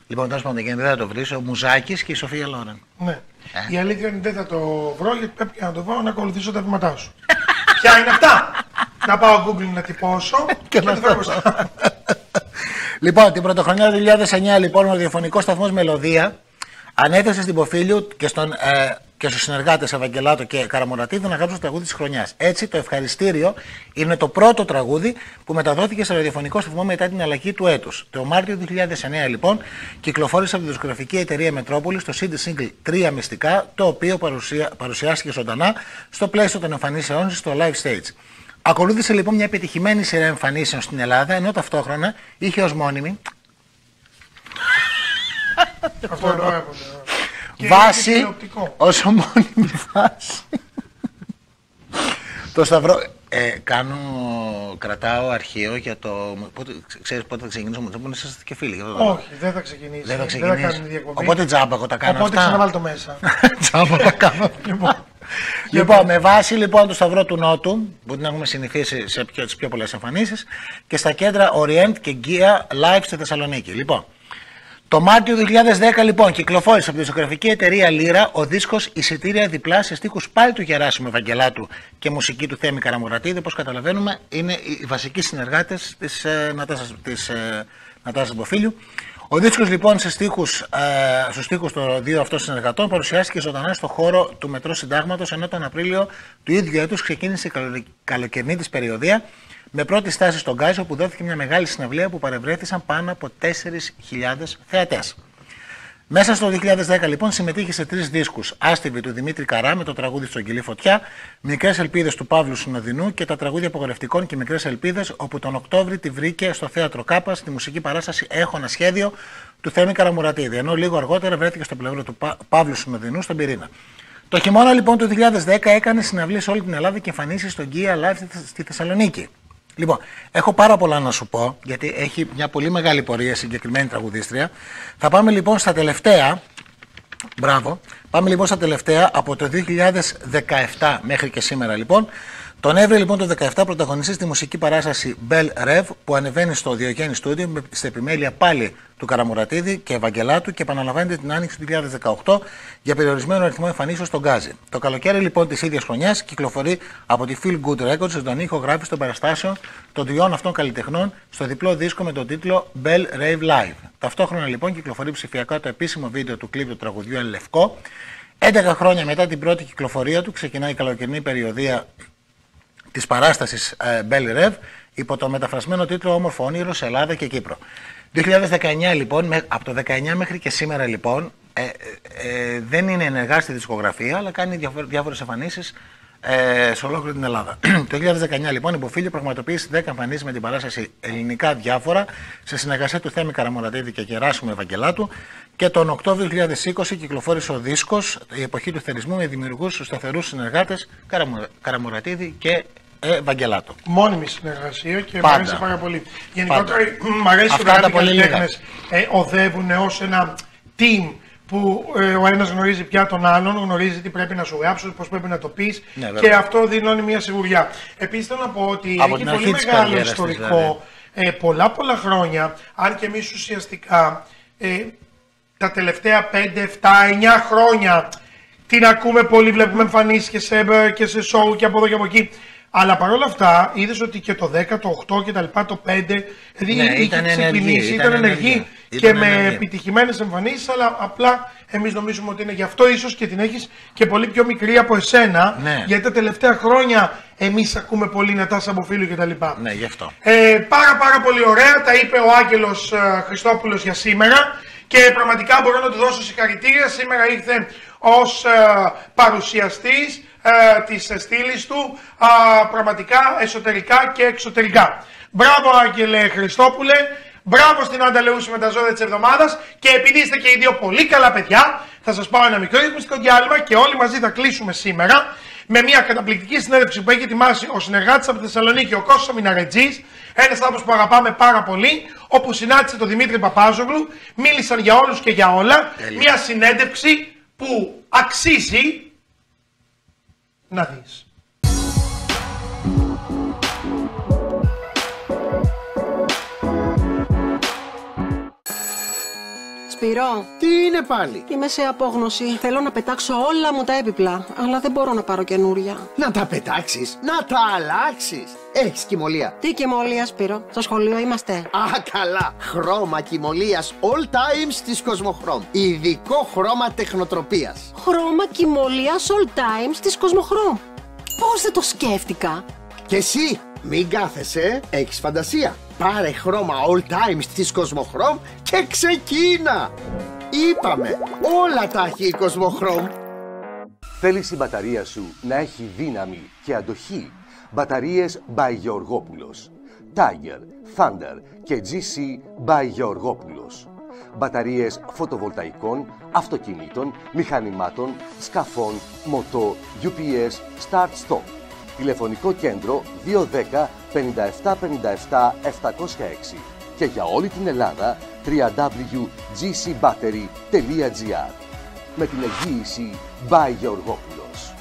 Λοιπόν, τέλος πάντων, δεν θα το βρεις, ο Μουζάκης και η Σοφία Λόρεν. Ναι. Η αλήθεια είναι δεν θα το βρω, γιατί πρέπει να το βρω να ακολουθήσω τα βήματά σου. Ποια είναι αυτά? Να πάω Google να τυπώσω και να το βρω μπροστά. Λοιπόν, την πρωτοχρονιά του 2009, λοιπόν, ο ραδιοφωνικός σταθμός Μελωδία ανέθεσε στην Ποφίλιου και στους συνεργάτες Ευαγγελάτο και Καραμουρατίδη να γράψουν το τραγούδι της χρονιάς. Έτσι, το Ευχαριστήριο είναι το πρώτο τραγούδι που μεταδόθηκε στο ραδιοφωνικό σταθμό μετά την αλλαγή του έτους. Το Μάρτιο του 2009, λοιπόν, κυκλοφόρησε από τη δισκογραφική εταιρεία Μετρόπολη το CD single 3 Μυστικά, το οποίο παρουσιάστηκε ζωντανά στο πλαίσιο των εμφανίσεών στο live stage. Ακολούθησε λοιπόν μια επιτυχημένη σειρά εμφανίσεων στην Ελλάδα, ενώ ταυτόχρονα είχε ως μόνιμη βάση, όσο μόνιμη βάση. Το Σταυρό. Κρατάω αρχείο για το. Ξέρεις πότε θα ξεκινήσω, μου είσαστε και φίλοι. Όχι, δεν θα ξεκινήσει. Δεν θα κάνουμε διακοπή. Οπότε τζάμπα, εγώ τα κάνω. Οπότε ξαναβάλω το μέσα. Τζάμπα τα κάνω. Λοιπόν, με βάση λοιπόν το Σταυρό του Νότου, που την έχουμε συνηθίσει σε τις πιο πολλές εμφανίσεις, και στα κέντρα Orient και Gia Live στη Θεσσαλονίκη. Λοιπόν, το Μάρτιο 2010 λοιπόν κυκλοφόρησε από τη δισκογραφική εταιρεία Λύρα ο δίσκος Εισιτήρια διπλά, σε στίχους πάλι του Γεράσιμου Ευαγγελάτου και μουσική του Θέμη Καραμουρατίδη. Όπως καταλαβαίνουμε, είναι οι βασικοί συνεργάτες της Νατάσας Υποφίλιου. Ο δίσκος λοιπόν στους στίχους των δύο αυτών συνεργατών παρουσιάστηκε ζωντανά στο χώρο του Μετρό Συντάγματος, ενώ τον Απρίλιο του ίδιου έτους ξεκίνησε η καλοκαιρινή της περιοδία με πρώτη στάση στον Γκάζι, όπου δόθηκε μια μεγάλη συναυλία που παρευρέθησαν πάνω από 4.000 θεατές. Μέσα στο 2010 λοιπόν συμμετείχε σε 3 δίσκους: Άστιβη του Δημήτρη Καρά με το τραγούδι «Στρογγυλή φωτιά», Μικρές Ελπίδες του Παύλου Συνοδεινού και τα τραγούδια Απογορευτικών και Μικρές Ελπίδες, όπου τον Οκτώβρη τη βρήκε στο Θέατρο Κάπα στη μουσική παράσταση «Έχω ένα σχέδιο» του Θέμη Καραμουρατίδη, ενώ λίγο αργότερα βρέθηκε στο πλευρό του Παύλου Συνοδεινού στον Πυρήνα. Το χειμώνα λοιπόν του 2010 έκανε συναυλίες σε όλη την Ελλάδα και εμφανίσεις στον Kia Live στη Θεσσαλονίκη. Λοιπόν, έχω πάρα πολλά να σου πω, γιατί έχει μια πολύ μεγάλη πορεία συγκεκριμένη τραγουδίστρια. Θα πάμε λοιπόν στα τελευταία. Μπράβο. Πάμε λοιπόν στα τελευταία από το 2017 μέχρι και σήμερα λοιπόν. Τον Νοέμβριο λοιπόν το 2017 πρωταγωνιστεί στη μουσική παράσταση Bell Rev, που ανεβαίνει στο Διογέννη Στούντιο στην επιμέλεια πάλι του Καραμουρατίδη και Ευαγγελάτου και επαναλαμβάνεται την άνοιξη του 2018 για περιορισμένο αριθμό εμφανίσεων στον Γκάζι. Το καλοκαίρι λοιπόν της ίδιας χρονιάς κυκλοφορεί από τη Feel Good Records ζωντανή ηχογράφηση των παραστάσεων των τριών αυτών καλλιτεχνών στο διπλό δίσκο με τον τίτλο Bell Rave Live. Ταυτόχρονα λοιπόν κυκλοφορεί ψηφιακά το επίσημο βίντεο του κλιπ του τραγουδιού Εν Λευκό. 11 χρόνια μετά την πρώτη κυκλοφορία του ξεκινάει η καλοκαιρινή περιοδία της παράστασης Bell Rev υπό το μεταφρασμένο τίτλο «Όμορφο όνειρο σε Ελλάδα και Κύπρο». 2019 λοιπόν, από το 19 μέχρι και σήμερα λοιπόν, δεν είναι ενεργά στη δισκογραφία, αλλά κάνει διάφορες εμφανίσεις σε ολόκληρη την Ελλάδα. Το 2019 λοιπόν η Μποφίλιο πραγματοποίησε 10 εμφανίσεις με την παράσταση Ελληνικά Διάφορα σε συνεργασία του Θέμη Καραμουρατίδη και Γεράσιμου Ευαγγελάτου, και τον Οκτώβριο 2020 κυκλοφόρησε ο δίσκος «Η εποχή του θερισμού» με δημιουργούς σταθερούς συνεργάτες Καραμουρατίδη και Ευαγγελάτου. Μόνιμη συνεργασία και μου αρέσει πάρα πολύ. Γενικότερα μου αρέσει ότι οι καλλιτέχνες οδεύουν ως ένα team που ο ένας γνωρίζει πια τον άλλον, γνωρίζει τι πρέπει να σου γράψει, πώς πρέπει να το πεις, ναι, και αυτό δηλώνει μια σιγουριά. Επίσης θέλω να πω ότι έχει πολύ μεγάλο ιστορικό, δηλαδή. Πολλά χρόνια, αν και εμείς ουσιαστικά τα τελευταία 5, 7, 9 χρόνια την ακούμε πολύ, βλέπουμε εμφανίσεις και σε show και από εδώ και από εκεί. Αλλά παρόλα αυτά, είδες ότι και το 10, το 8 και τα λοιπά, το 5, δηλαδή είχε ξεκινήσει, ήταν ενεργή και με επιτυχημένες εμφανίσεις, αλλά απλά εμείς νομίζουμε ότι είναι γι' αυτό ίσως και την έχεις και πολύ πιο μικρή από εσένα, ναι. Γιατί τα τελευταία χρόνια εμείς ακούμε πολύ Νατάσα Μποφίλιο και τα λοιπά. Ναι, γι' αυτό. Πάρα πολύ ωραία, τα είπε ο Άγγελος Χριστόπουλος για σήμερα και πραγματικά μπορώ να του δώσω συγχαρητήρια. Σήμερα ήρθε ως παρουσιαστής της στήλης του, πραγματικά εσωτερικά και εξωτερικά. Μπράβο Άγγελε Χριστόπουλε, μπράβο στην Ανταλεούση με τα ζώδια της εβδομάδας, και επειδή είστε και οι δύο πολύ καλά παιδιά, θα σας πάω ένα μικρό ρυθμιστικό διάλειμμα και όλοι μαζί θα κλείσουμε σήμερα με μια καταπληκτική συνέντευξη που έχει ετοιμάσει ο συνεργάτης από τη Θεσσαλονίκη, ο Κώστας Αμιναρετζής, ένας άνθρωπος που αγαπάμε πάρα πολύ, όπου συνάντησε τον Δημήτρη Παπάζογλου, μίλησαν για όλους και για όλα, μια συνέντευξη που αξίζει να δεις. Σπυρό. Τι είναι πάλι? Είμαι σε απόγνωση. Θέλω να πετάξω όλα μου τα έπιπλα, αλλά δεν μπορώ να πάρω καινούρια. Να τα πετάξεις, να τα αλλάξεις. Έχεις κυμολία? Τι κυμολία, Σπύρο? Στο σχολείο είμαστε. Α, καλά. Χρώμα κυμολίας all times της Κοσμοχρώμ. Ειδικό χρώμα τεχνοτροπίας. Χρώμα κυμολίας all times της Κοσμοχρώμ. Πώς δεν το σκέφτηκα. Και εσύ, μην κάθεσαι, έχεις φαντασία. Πάρε χρώμα all times της Κοσμοχρώμ και ξεκίνα. Είπαμε, όλα τα έχει η Κοσμοχρώμ. Θέλεις η μπαταρία σου να έχει δύναμη και αντοχή? Μπαταρίες by Γεωργόπουλος. Tiger, Thunder και GC by Γεωργόπουλος. Μπαταρίες φωτοβολταϊκών, αυτοκινήτων, μηχανημάτων, σκαφών, μοτό, UPS, start-stop. Τηλεφωνικό κέντρο 210 57 57 706 και για όλη την Ελλάδα www.gcbattery.gr με την εγγύηση by Γεωργόπουλος.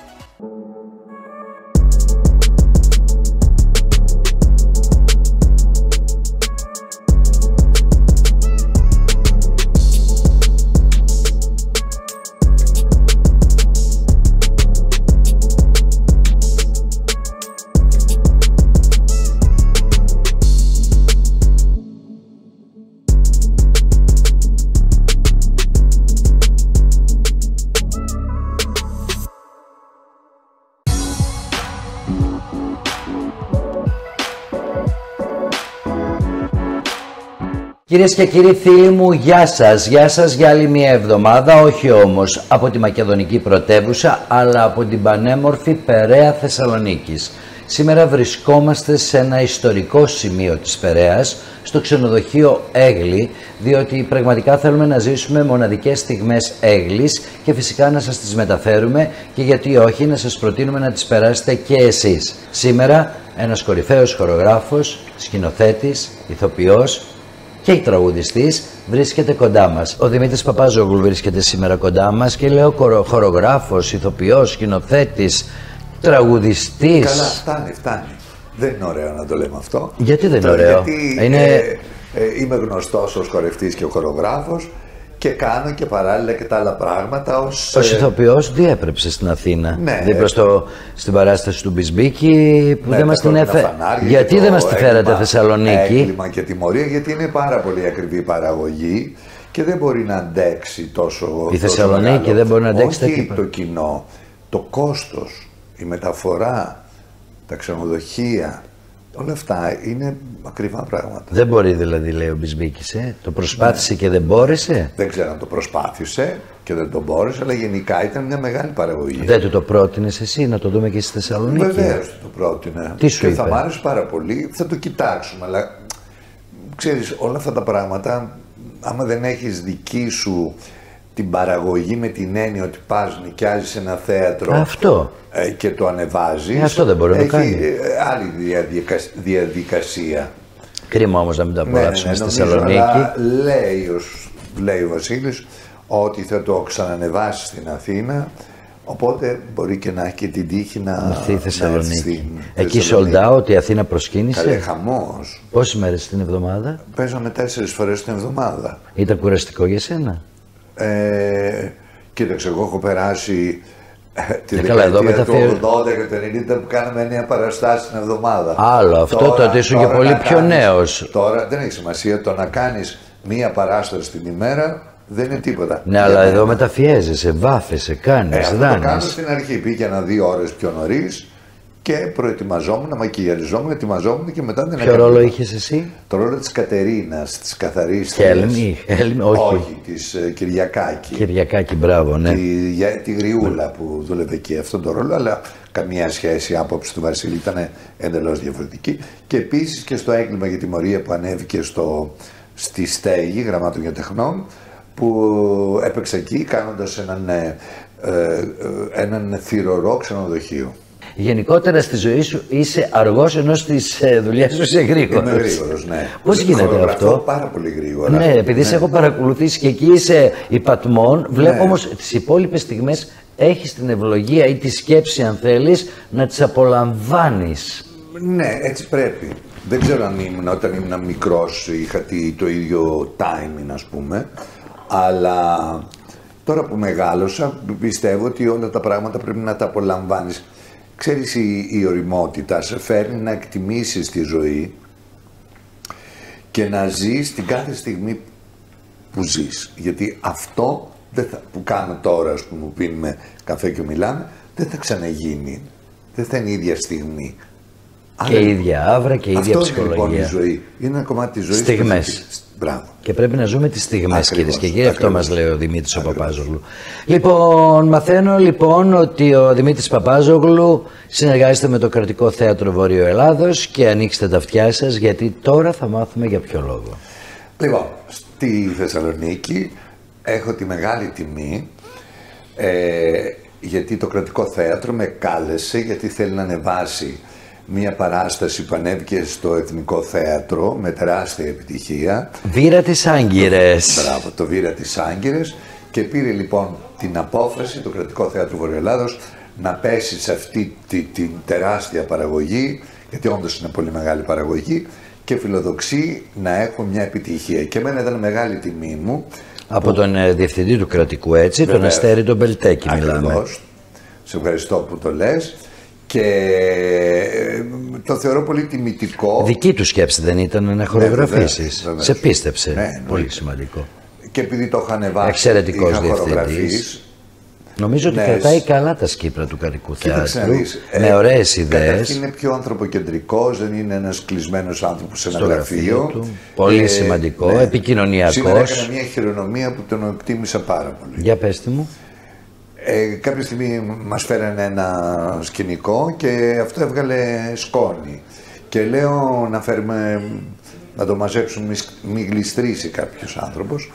Κυρίες και κύριοι φίλοι μου, γεια σας. Γεια σας για άλλη μια εβδομάδα, όχι όμως από τη μακεδονική πρωτεύουσα, αλλά από την πανέμορφη Περαία Θεσσαλονίκης. Σήμερα βρισκόμαστε σε ένα ιστορικό σημείο της Περαίας, στο ξενοδοχείο Έγλη, διότι πραγματικά θέλουμε να ζήσουμε μοναδικές στιγμές Έγλης και φυσικά να σας τις μεταφέρουμε και γιατί όχι να σας προτείνουμε να τις περάσετε και εσείς. Σήμερα ένας κορυφαίος χορογράφος, σκηνοθέτης, ηθοποιός και τραγουδιστής βρίσκεται κοντά μας. Ο Δημήτρης Παπάζογλου βρίσκεται σήμερα κοντά μας και λέω χορογράφος, ηθοποιός, σκηνοθέτης, τραγουδιστής. Καλά, φτάνει. Δεν είναι ωραίο να το λέμε αυτό. Γιατί δεν είναι ωραίο? Γιατί είμαι γνωστός ως χορευτής και χορογράφος και κάνω και παράλληλα και τα άλλα πράγματα ως ηθοποιός διέπρεψε στην Αθήνα. Ναι, δίπλα στην παράσταση του Μπισμπίκη που δεν μας την έφερε. Γιατί δεν μας τη φέρατε Θεσσαλονίκη? Έγκλημα και τιμωρία, γιατί είναι πάρα πολύ ακριβή παραγωγή και δεν μπορεί να αντέξει τόσο. Η Θεσσαλονίκη μεγάλο. δεν μπορεί να αντέξει όχι το κοινό, το κόστος, η μεταφορά, τα ξενοδοχεία. Όλα αυτά είναι ακριβά πράγματα. Δεν μπορεί δηλαδή, λέει ο Μπισμπίκης, το προσπάθησε και δεν μπόρεσε. Δεν ξέρω αν το προσπάθησε και δεν το μπόρεσε, αλλά γενικά ήταν μια μεγάλη παραγωγή. Δεν του το πρότεινες εσύ να το δούμε και στη Θεσσαλονίκη? Βεβαίως το πρότεινα. Τι σου και είπε? θα μ' άρεσε πάρα πολύ, θα το κοιτάξουμε, αλλά ξέρεις όλα αυτά τα πράγματα, άμα δεν έχεις δική σου την παραγωγή με την έννοια ότι πας νοικιάζεις ένα θέατρο. Αυτό. Και το ανεβάζεις. Αυτό δεν μπορεί να το κάνει. Έχει άλλη διαδικασία. Κρίμα όμως να μην το απολαύσουμε στη νομίζω, Θεσσαλονίκη. Αλλά λέει ο Βασίλης ότι θα το ξανανεβάσει στην Αθήνα. Οπότε μπορεί και να έχει και την τύχη να έρθει η Θεσσαλονίκη. Εκεί Θεσσαλονίκη. sold out, η Αθήνα προσκύνησε. Καλέ, χαμός. Πόσες μέρες την εβδομάδα? Παίζαμε 4 φορές την εβδομάδα. Ήταν κουραστικό για σένα? Κοίταξε, εγώ έχω περάσει τη καλά, δεκαετία του 80 και του 90 που κάναμε 9 παραστάσεις την εβδομάδα. Άλλο αυτό, τότε ήσουν και πολύ πιο νέος. Τώρα δεν έχει σημασία, το να κάνεις μία παράσταση την ημέρα δεν είναι τίποτα. Ναι, αλλά εδώ μεταφιέζεσαι, βάφεσαι, κάνεις, αυτό δάνεις. το κάνω στην αρχή, πήγαινα 2 ώρες πιο νωρίς και προετοιμαζόμουν, μακιγιαριζόμουν, ετοιμαζόμουν και μετά δεν Ποιο ρόλο είχες εσύ? Το ρόλο της Κατερίνας, της καθαρίστριας. Χέλμη, όχι. Της Κυριακάκη. Κυριακάκη, μπράβο, ναι. Τη Γριούλα που δούλευε εκεί αυτόν τον ρόλο, αλλά καμία σχέση, η άποψη του Βασίλη ήταν εντελώς διαφορετική. Και επίσης και στο Έγκλημα και τιμωρία που ανέβηκε στη Στέγη Γραμμάτων για Τεχνών, που έπαιξε εκεί κάνοντας έναν θυρωρό ξενοδοχείο. Γενικότερα στη ζωή σου είσαι αργός ενώ στις δουλειές σου είσαι γρήγορος. Είμαι γρήγορος, ναι. Πώς γίνεται αυτό? Πάρα πολύ γρήγορα. Ναι, επειδή σε έχω παρακολουθήσει και εκεί είσαι υπατμών, βλέπω όμως τις υπόλοιπες στιγμές έχεις την ευλογία ή τη σκέψη, αν θέλεις, να τις απολαμβάνεις. Ναι, έτσι πρέπει. Δεν ξέρω αν όταν ήμουν μικρός είχα το ίδιο timing, ας πούμε, αλλά τώρα που μεγάλωσα πιστεύω ότι όλα τα πράγματα πρέπει να τα απολαμβάνεις. Ξέρεις, η οριμότητα σε φέρνει να εκτιμήσεις τη ζωή και να ζεις την κάθε στιγμή που ζεις. Γιατί αυτό που κάνω τώρα, ας πούμε, που πίνουμε καφέ και μιλάμε, δεν θα ξαναγίνει. Δεν θα είναι η ίδια στιγμή. Και η ίδια άβρα και η ίδια ψυχολογία. Αυτό είναι λοιπόν η ζωή. Είναι ένα κομμάτι της ζωής. Στιγμές. Μπράβο. Και πρέπει να ζούμε τις στιγμές, κυρίες και κύριοι. Αυτό μας λέει ο Δημήτρης ο Παπάζογλου. Λοιπόν, μαθαίνω λοιπόν ότι ο Δημήτρης Παπάζογλου συνεργάζεται με το Κρατικό Θέατρο Βορείου Ελλάδος και ανοίξτε τα αυτιά σας, γιατί τώρα θα μάθουμε για ποιο λόγο. Λοιπόν, στη Θεσσαλονίκη έχω τη μεγάλη τιμή γιατί το Κρατικό Θέατρο με κάλεσε, γιατί θέλει να ανεβάσει μια παράσταση που ανέβηκε στο Εθνικό Θέατρο με τεράστια επιτυχία. Βύρα της Άγκυρες. Μπράβο, το Βύρα της Άγκυρες. Και πήρε λοιπόν την απόφαση το Κρατικό Θέατρο Βορειοελλάδος να πέσει σε αυτή την τεράστια παραγωγή, γιατί όντως είναι πολύ μεγάλη παραγωγή, και φιλοδοξεί να έχω μια επιτυχία. Και εμένα ήταν μεγάλη τιμή μου. Από τον διευθυντή του Κρατικού, έτσι, τον Αστέρη τον Μπελτέκη μιλάμε. Σε ευχαριστώ που το λες. Και το θεωρώ πολύ τιμητικό. Δική του σκέψη δεν ήταν να χορογραφήσεις? Σε πίστεψε. Ναι, πολύ σημαντικό. Και επειδή το είχα ανεβάσει, εξαιρετικός διευθυντής. Νομίζω ότι Ναι, κρατάει καλά τα σκύπρα του Καρικού Κοίταξε να Θεάτρου, δεις, με ωραίες ιδέες. Καταρχήν είναι πιο ανθρωποκεντρικός, δεν είναι ένας κλεισμένος άνθρωπος σε ένα Στο γραφείο γραφείο. του. Πολύ σημαντικό, επικοινωνιακός. Σήμερα έκανα μια χειρονομία που τον εκτίμησα πάρα πολύ. Για πέστε μου. Κάποια στιγμή μας φέρανε ένα σκηνικό και αυτό έβγαλε σκόνη. Και λέω να το μαζέψουν, μη γλιστρήσει κάποιος άνθρωπος.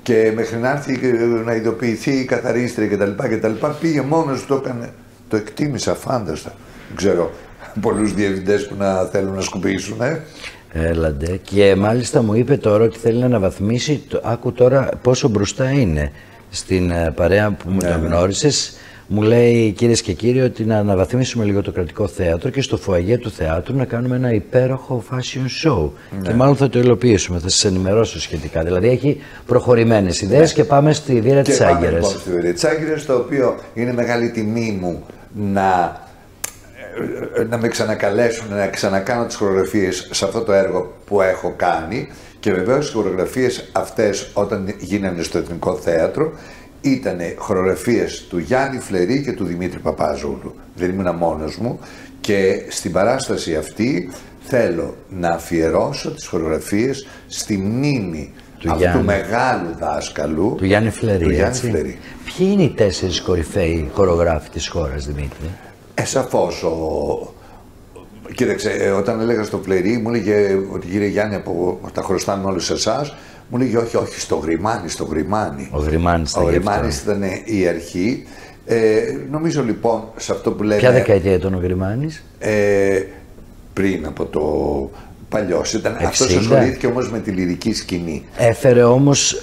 Και μέχρι να έρθει να ειδοποιηθεί η καθαρίστρια κτλ. Πήγε μόνος του, το έκανε. Το εκτίμησα φάνταστα. Δεν ξέρω πολλούς διευθυντές που να θέλουν να σκουπίσουν. Έλαντε. Και μάλιστα μου είπε τώρα ότι θέλει να αναβαθμίσει. Άκου τώρα πόσο μπροστά είναι στην παρέα που μου τον γνώρισες. Μου λέει, κυρίες και κύριοι, ότι να αναβαθμίσουμε λίγο το Κρατικό Θέατρο και στο φουαγέ του θεάτρου να κάνουμε ένα υπέροχο fashion show. Και μάλλον θα το υλοποιήσουμε, θα σας ενημερώσω σχετικά. Δηλαδή έχει προχωρημένες ιδέες και πάμε στη Βύρα της Άγκυρας. Πάμε λοιπόν στη Βύρα της Άγκυρας, το οποίο είναι μεγάλη τιμή μου να με ξανακαλέσουν, να ξανακάνω τις χορογραφίες σε αυτό το έργο που έχω κάνει. Και βεβαίως οι χορογραφίες αυτές όταν γίνανε στο Εθνικό Θέατρο ήταν χορογραφίες του Γιάννη Φλερή και του Δημήτρη Παπάζογλου. Δεν ήμουν μόνος μου και στην παράσταση αυτή θέλω να αφιερώσω τις χορογραφίες στη μνήμη του μεγάλου δάσκαλου, του Γιάννη Φλερή. Φλερή. Ποιοι είναι οι 4 κορυφαίοι χορογράφοι της χώρας, Δημήτρη? Σαφώς κοίταξε, όταν έλεγα στο Φλερή μου έλεγε ότι κύριε Γιάννη τα χρωστάμε όλους εσάς. Μου λέγει όχι, στο Γρημάνι. Ο Γρημάνης ήταν η αρχή. Νομίζω λοιπόν σε αυτό που λέμε... Ποια δεκαετία ήταν ο Γρημάνης? Πριν από το παλιός. Αυτός ασχολήθηκε όμως με τη λυρική σκηνή. Έφερε όμως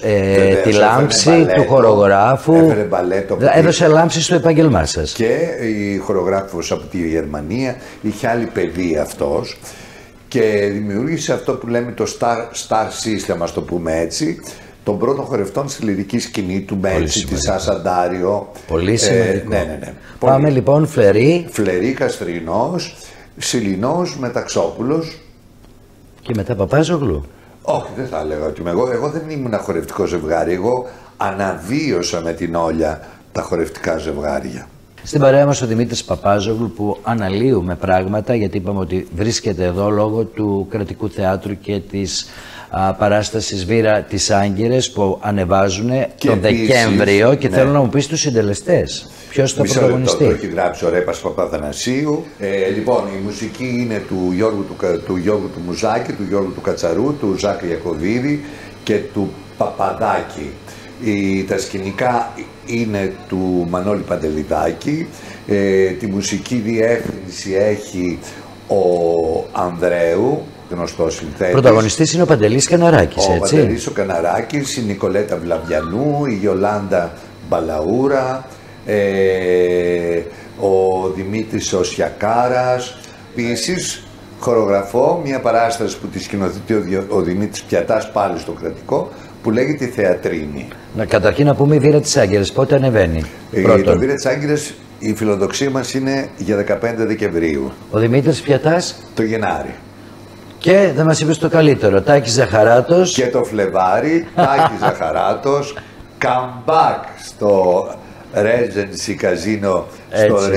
τη λάμψη του χορογράφου. Έφερε μπαλέτο. Έδωσε λάμψη στο επάγγελμά σας. Και η χορογράφος από τη Γερμανία, είχε άλλη παιδεία αυτός. Και δημιούργησε αυτό που λέμε το star system, ας το πούμε έτσι, των πρώτων χορευτών στη λυρική σκηνή του Μέτσι, τη Σάσα Ντάριο. Πολύ σημαντικό. Ναι. Πάμε λοιπόν Φλερή. Φλερή, Καστρινός, Σιλινός, Μεταξόπουλος. Και μετά Παπάζογλου. Όχι, δεν θα έλεγα ότι εγώ δεν ήμουν χορευτικό ζευγάρι. Εγώ αναβίωσα με την Όλια τα χορευτικά ζευγάρια. Στην παρέα μας ο Δημήτρης Παπάζογλου, που αναλύουμε πράγματα, γιατί είπαμε ότι βρίσκεται εδώ λόγω του Κρατικού Θεάτρου και της παράστασης Βύρα της Άγκυρες που ανεβάζουν τον Δεκέμβριο και θέλω να μου πεις τους συντελεστές. Ποιος θα πρωταγωνιστεί? Το έχει γράψει ο Ρέπας Παπαθανασίου. Λοιπόν, η μουσική είναι του Γιώργου του Μουζάκη, του Γιώργου του Κατσαρού, του Ζάκη Ιακωβίδη και του Παπαδάκη. Τα σκηνικά είναι του Μανώλη Παντελιδάκη. Τη μουσική διεύθυνση έχει ο Ανδρέου, γνωστός συνθέτης. Πρωταγωνιστής είναι ο Παντελής Καναράκης, έτσι. Ο Παντελής ο Καναράκης, η Νικολέτα Βλαβιανού, η Γιολάντα Μπαλαούρα, ο Δημήτρης ο Σιακάρας. Επίσης χορογραφώ μια παράσταση που τη σκηνοθετεί ο Δημήτρης Πιατάς, πάλι στο Κρατικό, που λέγεται Θεατρίνη. Καταρχήν να πούμε η Βύρα της Άγκυρας, πότε ανεβαίνει? Το Βύρα της Άγκυρας, η φιλοδοξία μας είναι για 15 Δεκεμβρίου. Ο Δημήτρης Πιατάς? Το Γενάρη. Και δεν μας είπες το καλύτερο, Τάκης Ζαχαράτος. Και το Φλεβάρι, Τάκης Ζαχαράτος, comeback στο Regency Casino,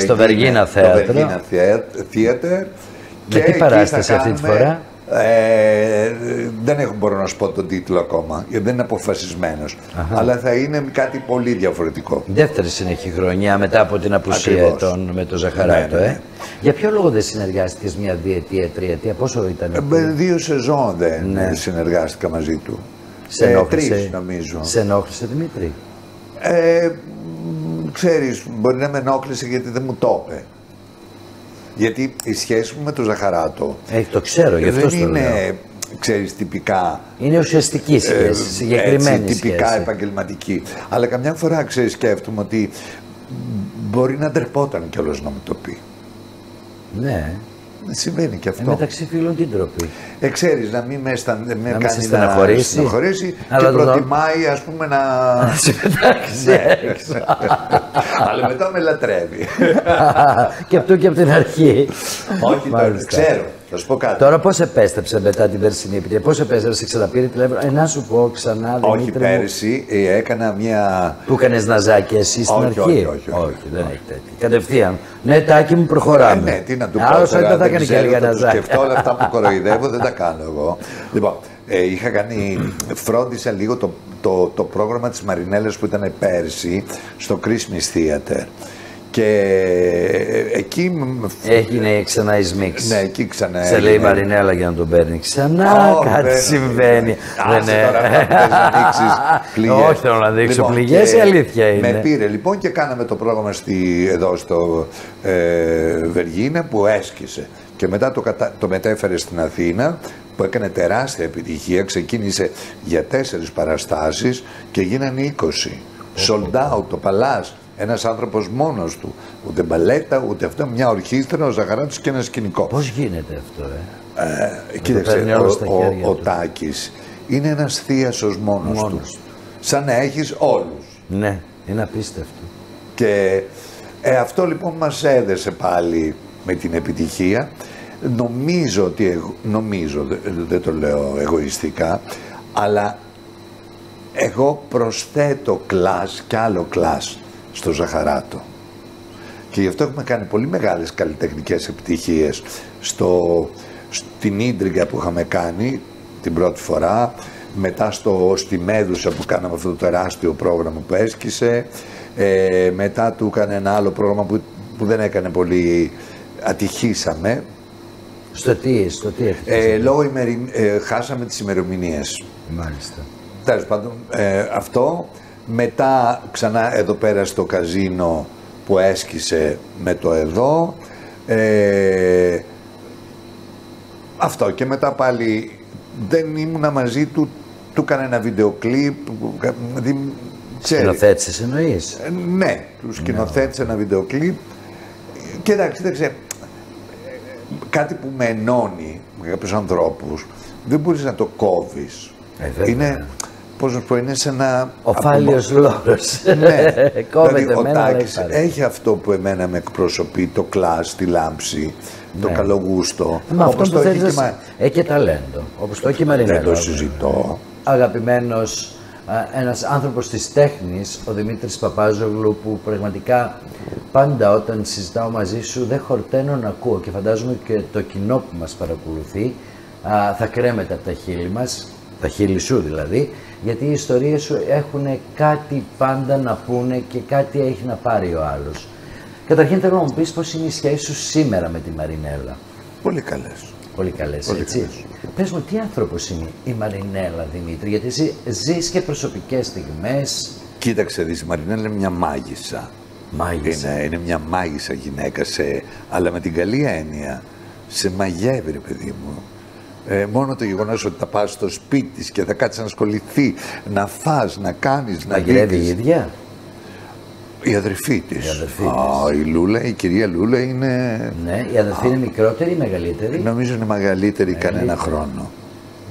στο Βεργίνα Theater. Με τι παράσταση αυτή τη φορά? Δεν μπορώ να σου πω τον τίτλο ακόμα, γιατί δεν είναι αποφασισμένος. Αλλά θα είναι κάτι πολύ διαφορετικό. Δεύτερη συνεχή χρονιά μετά από την απουσία με τον Ζαχαράτο. Ναι. Για ποιο λόγο δεν συνεργάστηκες μια διετία, τριετία, πόσο ήταν? 2 σεζόν δεν συνεργάστηκα μαζί του. Σε ενόχλησε? 3 νομίζω. Σε ενόχλησε, Δημήτρη? Ξέρεις, μπορεί να με ενόχλησε γιατί δεν μου το είπε. Γιατί η σχέση μου με τον Ζαχαράτο το ξέρω, γι' αυτό δεν είναι, ξέρεις, τυπικά. Είναι ουσιαστική σχέση, συγκεκριμένη έτσι, τυπικά σχέση. επαγγελματική. Αλλά καμιά φορά, ξέρεις, σκέφτομαι ότι μπορεί να ντρεπόταν κιόλας να μου το πει. Ναι. Συμβαίνει και αυτό. Μεταξύ φίλων την τροπή. Ξέρεις, να μην με κάνει να στεναχωρήσει και προτιμάει, ας πούμε, να σε πετάξει έξω. Αλλά μετά με λατρεύει. Και αυτού και από την αρχή. Όχι, ξέρω. Θα σου πω κάτι. Τώρα πώς επέστρεψε μετά την περσινή επιτυχία, πώς επέστρεψε, ξαναπήρε τηλέφωνο. Να σου πω ξανά, Όχι, Δημήτρη πέρσι έκανα μια. Του έκανες ναζάκι εσύ στην αρχή. Όχι, δεν έχει τέτοια. Κατευθείαν. Ναι, Τάκη μου, προχωράμε. Ναι, τι να του πω. Άλλος τώρα, δεν θα δεν κάνει και ξέρω, λίγα θα του ναζάκια. σκεφτώ όλα αυτά που κοροϊδεύω, δεν τα κάνω εγώ. Λοιπόν, είχα κάνει, φρόντισα λίγο το πρόγραμμα της Μαρινέλας που ήταν πέρσι στο Christmas Theater. Και εκεί. Έγινε ξανά η Σμίξ. Ναι, εκεί ξανά. Σε λέει η Μαρινέλα για να τον παίρνει ξανά. Κάτι συμβαίνει. Άσε τώρα αυτά που θες να δείξεις πληγές. Όχι, θέλω να δείξω Λοιπόν, πληγές, και η αλήθεια είναι. Με πήρε λοιπόν και κάναμε το πρόγραμμα εδώ στο Βεργίνα που έσκησε. Και μετά το μετέφερε στην Αθήνα που έκανε τεράστια επιτυχία. Ξεκίνησε για 4 παραστάσεις και γίνανε 20. Sold out το Παλάς. Ένας άνθρωπος μόνος του. Ούτε μπαλέτα, ούτε αυτό. Μια ορχήστρα, ο Ζαχαράτος και ένα σκηνικό. Πώς γίνεται αυτό, Κοίταξε, ο Τάκης είναι ένας θείασος μόνος του. Σαν να έχεις όλους. Ναι, είναι απίστευτο. Και αυτό λοιπόν μας έδεσε πάλι με την επιτυχία. Νομίζω ότι, δεν το λέω εγωιστικά, αλλά εγώ προσθέτω κλάς κι άλλο κλάς στο Ζαχαράτο. Και γι' αυτό έχουμε κάνει πολύ μεγάλες καλλιτεχνικές επιτυχίες στην Ίντριγκα που είχαμε κάνει την πρώτη φορά, μετά στη Μέδουσα που κάναμε αυτό το τεράστιο πρόγραμμα που έσκησε, μετά του έκανε ένα άλλο πρόγραμμα που δεν έκανε πολύ, ατυχήσαμε. Στο τι λόγω χάσαμε τις ημερομηνίες. Μάλιστα. Τέλος πάντων, αυτό. Μετά ξανά εδώ πέρα στο καζίνο που έσκησε με το εδώ. Αυτό και μετά πάλι δεν ήμουνα μαζί του, του έκανε ένα βίντεο κλιπ. Σκηνοθέτησες εννοείς? Ναι, του σκηνοθέτησε ένα βίντεο κλιπ. Και εντάξει, κάτι που με ενώνει με κάποιους ανθρώπους δεν μπορείς να το κόβεις. Είναι, πώς να πω, είναι σε ένα... Ο φάλιος λόρος. Ναι, Κόβεται δηλαδή, εμένα, ο Τάκης έχει αυτό που εμένα με εκπροσωπεί, το κλάς, τη λάμψη, το καλογούστο. Μα αυτό που θέλεις έχει και ταλέντο, όπως το έχει η Μαρινέλα. Δεν το συζητώ. Αγαπημένος ένας άνθρωπος της τέχνης, ο Δημήτρης Παπάζογλου, που πραγματικά πάντα όταν συζητάω μαζί σου δεν χορταίνω να ακούω και φαντάζομαι και το κοινό που μας παρακολουθεί θα κρέμεται από τα χείλη μας, τα χείλη σου δηλαδή, γιατί οι ιστορίες σου έχουν κάτι πάντα να πούνε και κάτι έχει να πάρει ο άλλος. Καταρχήν θέλω να μου πεις πώς είναι η σχέση σου σήμερα με τη Μαρινέλα. Πολύ καλές. Πολύ καλές, έτσι. Πες μου, τι άνθρωπος είναι η Μαρινέλα, Δημήτρη, γιατί εσύ ζεις και προσωπικές στιγμές. Κοίταξε, η Μαρινέλα είναι μια μάγισσα. Μάγισσα. Είναι μια μάγισσα γυναίκα, αλλά με την καλή έννοια. Σε μαγεύει, ρε παιδί μου. Μόνο το γεγονός ότι θα πας στο σπίτι της και θα κάτσεις να ασχοληθεί, να φας, να κάνεις, να δείξεις. Μαγειρεύει η ίδια. Η αδερφή της. Η Λούλα, η κυρία Λούλα είναι... Ναι, η αδερφή είναι μικρότερη ή μεγαλύτερη? Νομίζω είναι μεγαλύτερη κανένα χρόνο.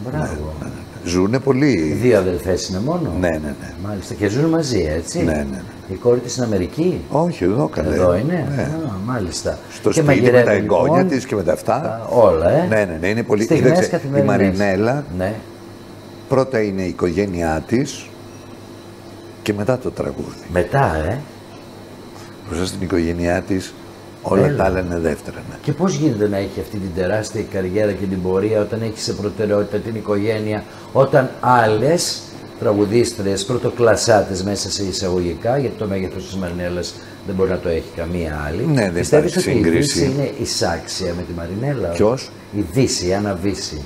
Μπράβο. Ναι. Ζουνε πολύ. 2 αδελφές είναι μόνο? Ναι. Μάλιστα. Και ζουν μαζί, έτσι? Ναι. Η κόρη της στην Αμερική? Όχι, εδώ καλέ. Εδώ είναι? Ναι. Μάλιστα. Στο και σπίτι με τα εγγόνια λοιπόν, της και με τα αυτά. Όλα, Ναι, είναι πολύ... Στιγμές η Μαρινέλα, ναι. πρώτα είναι η οικογένειά της και μετά το τραγούδι. Μετά, Μπροστά στην οικογένειά της όλα τα άλλα είναι δεύτερα. Ναι. Και πώς γίνεται να έχει αυτή την τεράστια καριέρα και την πορεία όταν έχει σε προτεραιότητα την οικογένεια, όταν άλλες τραγουδίστρες, πρωτοκλασσάτες μέσα σε εισαγωγικά, γιατί το μέγεθος της Μαρινέλας δεν μπορεί να το έχει καμία άλλη. Ναι, δεν πιστεύεις υπάρχει ότι η σύγκριση. Δύση είναι εισάξια με τη Μαρινέλα? Ποιος? Η Δύση, η Άννα Βύση.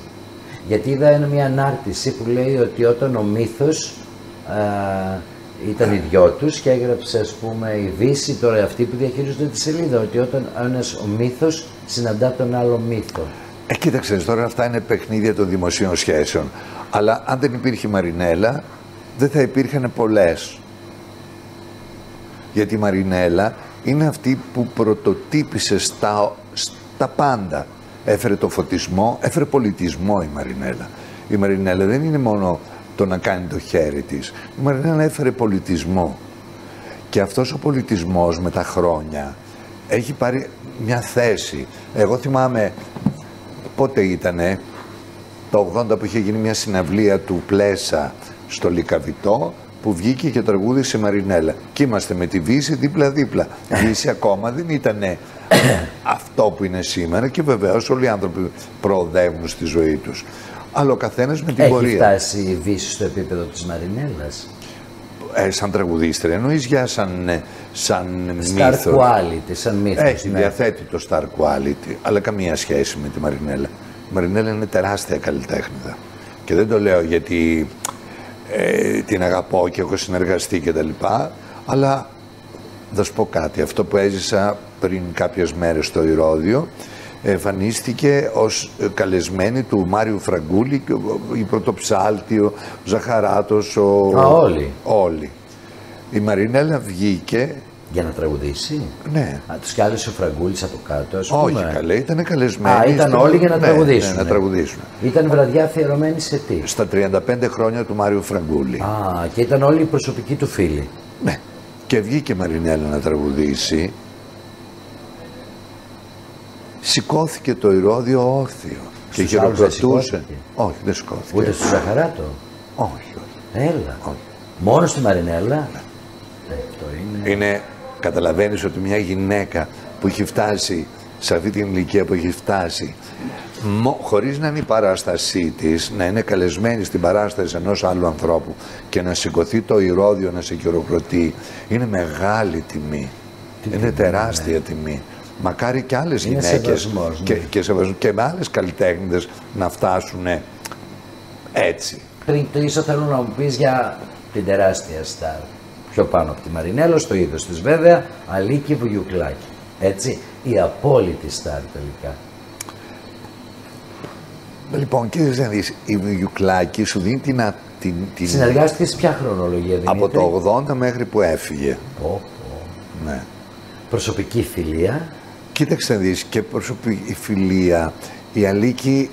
Γιατί είδα μια ανάρτηση που λέει ότι όταν ο μύθος ήταν οι δυο τους και έγραψε, ας πούμε, η Δύση, τώρα αυτοί που διαχειρίζονται τη σελίδα, ότι όταν ο μύθος συναντά τον άλλο μύθο. Κοίταξε, τώρα αυτά είναι παιχνίδια των δημοσίων σχέσεων. Αλλά αν δεν υπήρχε η Μαρινέλα, δεν θα υπήρχαν πολλές. Γιατί η Μαρινέλα είναι αυτή που πρωτοτύπησε στα πάντα. Έφερε το φωτισμό, έφερε πολιτισμό η Μαρινέλα. Η Μαρινέλα δεν είναι μόνο το να κάνει το χέρι της. Η Μαρινέλα έφερε πολιτισμό. Και αυτός ο πολιτισμός με τα χρόνια έχει πάρει μια θέση. Εγώ θυμάμαι πότε ήτανε, το 80 που είχε γίνει μια συναυλία του Πλέσα στο Λυκαβητό, που βγήκε και τραγούδισε η Μαρινέλα. Και είμαστε με τη Βύση δίπλα-δίπλα. Η Βύση ακόμα δεν ήταν αυτό που είναι σήμερα και βεβαίως όλοι οι άνθρωποι προοδεύουν στη ζωή τους. Αλλά ο καθένας με την πορεία. Έχει φτάσει η Βύση στο επίπεδο της Μαρινέλας? Σαν τραγουδίστρια, εννοείς για σαν Star μύθος. quality, σαν μύθος. Έχει, ναι. διαθέτει το star quality, αλλά καμία σχέση με τη Μαρινέλα. Η Μαρινέλα είναι τεράστια καλλιτέχνηδα. Και δεν το λέω γιατί την αγαπώ και έχω συνεργαστεί και τα λοιπά, αλλά θα σου πω κάτι. Αυτό που έζησα πριν κάποιες μέρες στο Ηρώδειο, εμφανίστηκε ως καλεσμένη του Μάριου Φραγκούλη, η Πρωτοψάλτη, ο Ζαχαράτος, όλοι. Η Μαρινέλα βγήκε. Για να τραγουδήσει? Ναι. Τους κάλεσε ο Φραγκούλης από κάτω, ας πούμε? Όχι, καλέ, ήταν καλεσμένοι. Ήταν όλοι για να τραγουδήσουν. Ναι, να τραγουδήσουν. Ήταν βραδιά αφιερωμένη σε τι? Στα 35 χρόνια του Μάριου Φραγκούλη. Και ήταν όλοι οι προσωπικοί του φίλοι. Ναι. Και βγήκε η Μαρινέλα να τραγουδήσει. Σηκώθηκε το Ηρώδειο όρθιο. Και χειροκροτούσε. Όχι, δεν σηκώθηκε. Ούτε στο Ζαχαράτο? Όχι. Έλα. Όχι. Μόνο στη Μαρινέλα? Ναι. Αυτό είναι... Καταλαβαίνεις ότι μια γυναίκα που έχει φτάσει σε αυτή την ηλικία που έχει φτάσει, χωρίς να είναι η παράστασή της, να είναι καλεσμένη στην παράσταση ενός άλλου ανθρώπου και να σηκωθεί το Ηρώδειο να σε χειροκροτεί, είναι μεγάλη τιμή. Είναι τεράστια τιμή. Μακάρι και άλλες γυναίκες και με άλλες καλλιτέχνηδες να φτάσουν έτσι. Πριν κλείσω θέλω να μου πεις για την τεράστια στάρ. Πιο πάνω από τη Μαρινέλα, στο είδος της βέβαια, Αλίκη Βουγιουκλάκη. Έτσι, η απόλυτη στάρ τελικά. Λοιπόν, κύριε να δεις, η Βουγιουκλάκη σου δίνει την... Συνεργάστηκε σε ποια χρονολογία, Δημήτρη? Από το 80 μέχρι που έφυγε. Ναι. Προσωπική φιλία. Κοίταξε να δεις, και προσωπική φιλία. Η Αλίκη,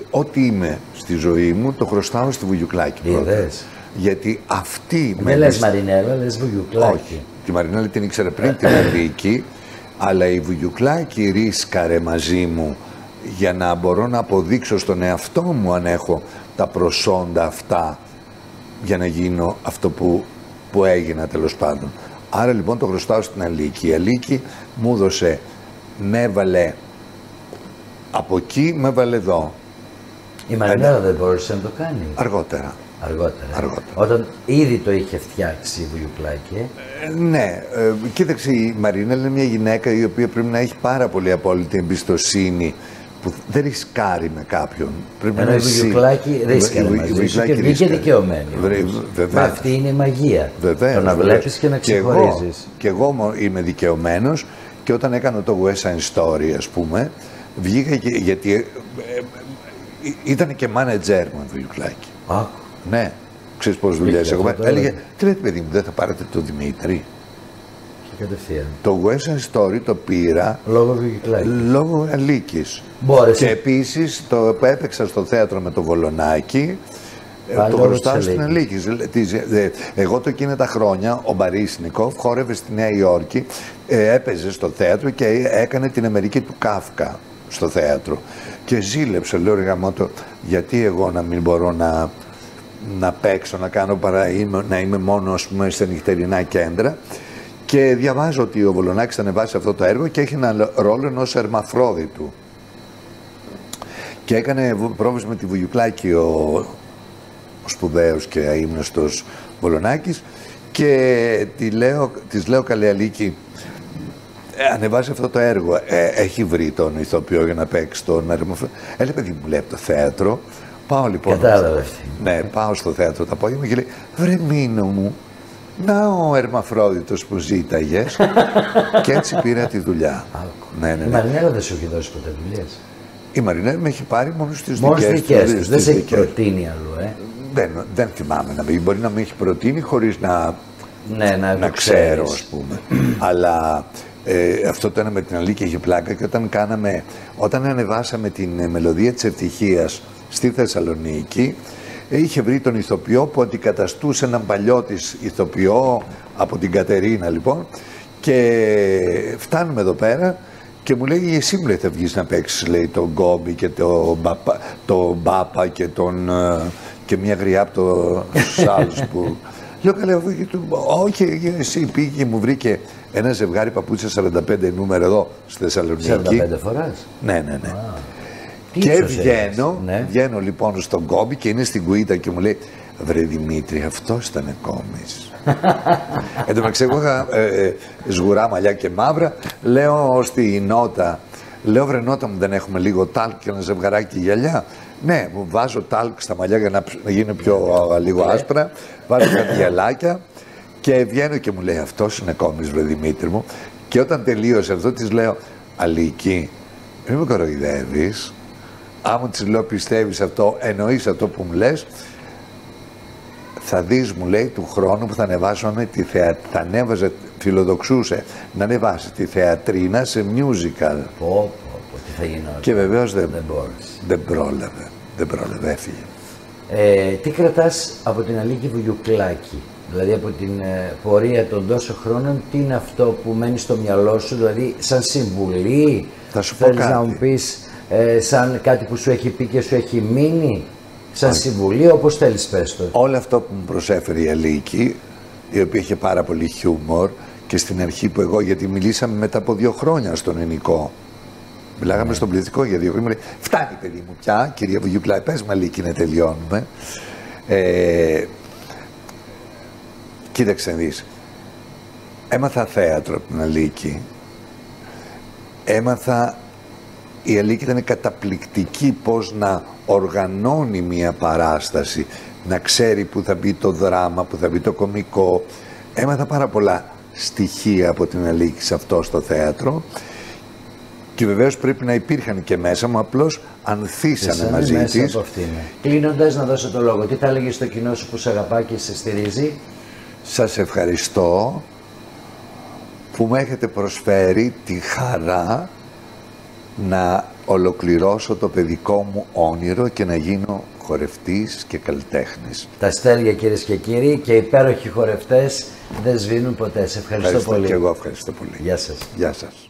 ό,τι είμαι στη ζωή μου, το χρωστάω στη Βουγιουκλάκη. Είδες. Γιατί αυτή... Δεν λες Μαρινέλα, λες Βουγιουκλάκη. Όχι. Τη Μαρινέλα την ήξερε πριν την Αλίκη, αλλά η Βουγιουκλάκη ρίσκαρε μαζί μου για να μπορώ να αποδείξω στον εαυτό μου αν έχω τα προσόντα αυτά για να γίνω αυτό που έγινα τέλος πάντων. Άρα λοιπόν το χρωστάω στην Αλίκη. Η Αλίκη μου έδωσε, με έβαλε από εκεί, με έβαλε εδώ. Η Μαρινέλα δεν μπορούσε να το κάνει? Αργότερα. Όταν ήδη το είχε φτιάξει η Βουγιουκλάκη. Ναι, κοίταξε, η Μαρινέλα είναι μια γυναίκα η οποία πρέπει να έχει πάρα πολύ απόλυτη εμπιστοσύνη, που δεν ρισκάρει με κάποιον. Ενώ η Βουγιουκλάκη ρίσκαρε μαζί σου και βγήκε δικαιωμένη. Μα αυτή είναι η μαγεία. Βεβαίως, το να βλέπεις και να ξεχωρίζεις. Και εγώ είμαι δικαιωμένος και όταν έκανα το West Side Story, ας πούμε, βγήκα και, γιατί ήταν και manager μου η Βουγιουκλάκη. Ναι, ξέρεις πώς δουλειές εγώ. Έλεγε, τι λέτε παιδί μου, δεν θα πάρετε το Δημήτρη? Και κατευθείαν. Το West Side Story το πήρα λόγω Αλίκης. Μπόρεσε. Και επίσης το έπαιξα στο θέατρο με το Βολονάκι. Το χρωστάω στην Αλίκη. Εγώ το εκείνα τα χρόνια, ο Μπαρίσνικοφ χόρευε στη Νέα Υόρκη, έπαιζε στο θέατρο και έκανε την Αμερική του Κάφκα στο θέατρο. Και ζήλεψε, λέω ρε γαμώτο, γιατί εγώ να μην μπορώ να παίξω, να κάνω να είμαι μόνο, ας πούμε, σε νυχτερινά κέντρα. Και διαβάζω ότι ο Βολονάκης θα ανεβάσει αυτό το έργο και έχει ένα ρόλο ενός Ερμαφρόδιτου. Και έκανε πρόβες με τη Βουγιουκλάκη ο σπουδαίος και αείμνηστος Βολονάκης και της λέω καλή Αλίκη, ανεβάζει αυτό το έργο, έχει βρει τον ηθοποιό για να παίξει τον Ερμαφρόδιτο? Έλεγε παιδί μου, λέει, από το θέατρο. Πάω λοιπόν. Κατάλαβε. Ναι, πάω στο θέατρο το απόγευμα και λέει, βρε Μίνο μου, να ο Ερμαφρόδιτος που ζήταγες. Και έτσι πήρα τη δουλειά. Ναι. Η Μαρινέλα δεν σου έχει δώσει ποτέ δουλειές? Η Μαρινέλα με έχει πάρει μόνο στις δικές της. Δεν σε έχει προτείνει αλλού, Δεν θυμάμαι να μπορεί να με έχει προτείνει χωρίς να ξέρω, ας πούμε. Αλλά αυτό το ένα με την Αλίκη έχει πλάκα και όταν ανεβάσαμε την μελωδία της ευτυχίας στη Θεσσαλονίκη, είχε βρει τον ηθοποιό που αντικαταστούσε έναν παλιό της ηθοποιό από την Κατερίνα λοιπόν, και φτάνουμε εδώ πέρα Και μου λέει, εσύ μου λέει, θα βγεις να παίξεις, λέει, τον Γκόμπι και τον Μπάπα και μια γριά από το Σάλσμπουργκ. Λέω, καλά, όχι, εσύ. Πήγε και μου βρήκε ένα ζευγάρι παπούτσια 45 νούμερο εδώ στη Θεσσαλονίκη. 45 φορές. Ναι. Και βγαίνω λοιπόν στον Γκόμπι και είναι στην κουίτα και μου λέει, βρε Δημήτρη, αυτός ήταν κόμις. Εν τω μεταξύ, εγώ είχα σγουρά μαλλιά και μαύρα. Λέω στη Νότα, λέω, βρε Νότα μου, δεν έχουμε λίγο τάλκ και ένα ζευγαράκι γυαλιά? Ναι, μου βάζω τάλκ στα μαλλιά για να γίνει λίγο άσπρα. Βάζω κάτι γυαλάκια και βγαίνω και μου λέει, αυτός είναι κόμις, βρε Δημήτρη μου. Και όταν τελείωσε αυτό, της λέω, Αλίκη, μην με κοροϊδεύεις. Άμα της λέω, πιστεύεις αυτό, εννοείς αυτό που μου λες, θα δεις, μου λέει, του χρόνου που θα ανεβάσουμε θα ανέβαζε, φιλοδοξούσε να ανεβάσει τη θεατρίνα σε musical. Τι θα γινόταν. Και βεβαίως δεν πρόλαβε, έφυγε. Τι κρατάς από την Αλίκη Βουγιουκλάκη, δηλαδή από την πορεία των τόσων χρόνων, τι είναι αυτό που μένει στο μυαλό σου, δηλαδή σαν συμβουλή, θα σου πω κάτι. Να μου πεις σαν κάτι που σου έχει πει και σου έχει μείνει, σαν συμβουλή, όπως θέλεις πες το. Όλο αυτό που μου προσέφερε η Αλίκη, η οποία είχε πάρα πολύ χιούμορ, και στην αρχή που εγώ, γιατί μιλήσαμε μετά από 2 χρόνια στον Ενικό. Μιλάγαμε στον πληθυντικό για 2 χρόνια. Μου λέει, φτάνει παιδί μου πια, κυρία Βουγιουκλάκη, πες με Αλίκη να τελειώνουμε. Κοίταξε να δεις. Έμαθα θέατρο από την Αλίκη. Η Αλίκη ήταν καταπληκτική πώς να οργανώνει μια παράσταση, να ξέρει που θα μπει το δράμα, που θα μπει το κωμικό. Έμαθα πάρα πολλά στοιχεία από την Αλίκη σε αυτό στο θέατρο και βεβαίως πρέπει να υπήρχαν και μέσα μου, απλώς ανθίσανε μαζί της. Κλείνοντας, να δώσω το λόγο. Τι θα έλεγες στο κοινό σου που σε αγαπά και σε στηρίζει? Σας ευχαριστώ που με έχετε προσφέρει τη χαρά να ολοκληρώσω το παιδικό μου όνειρο και να γίνω χορευτής και καλλιτέχνης. Τα αστέρια, κυρίες και κύριοι, και υπέροχοι χορευτές δεν σβήνουν ποτέ. Σε ευχαριστώ πολύ. Και εγώ ευχαριστώ πολύ. Γεια σας. Γεια σας.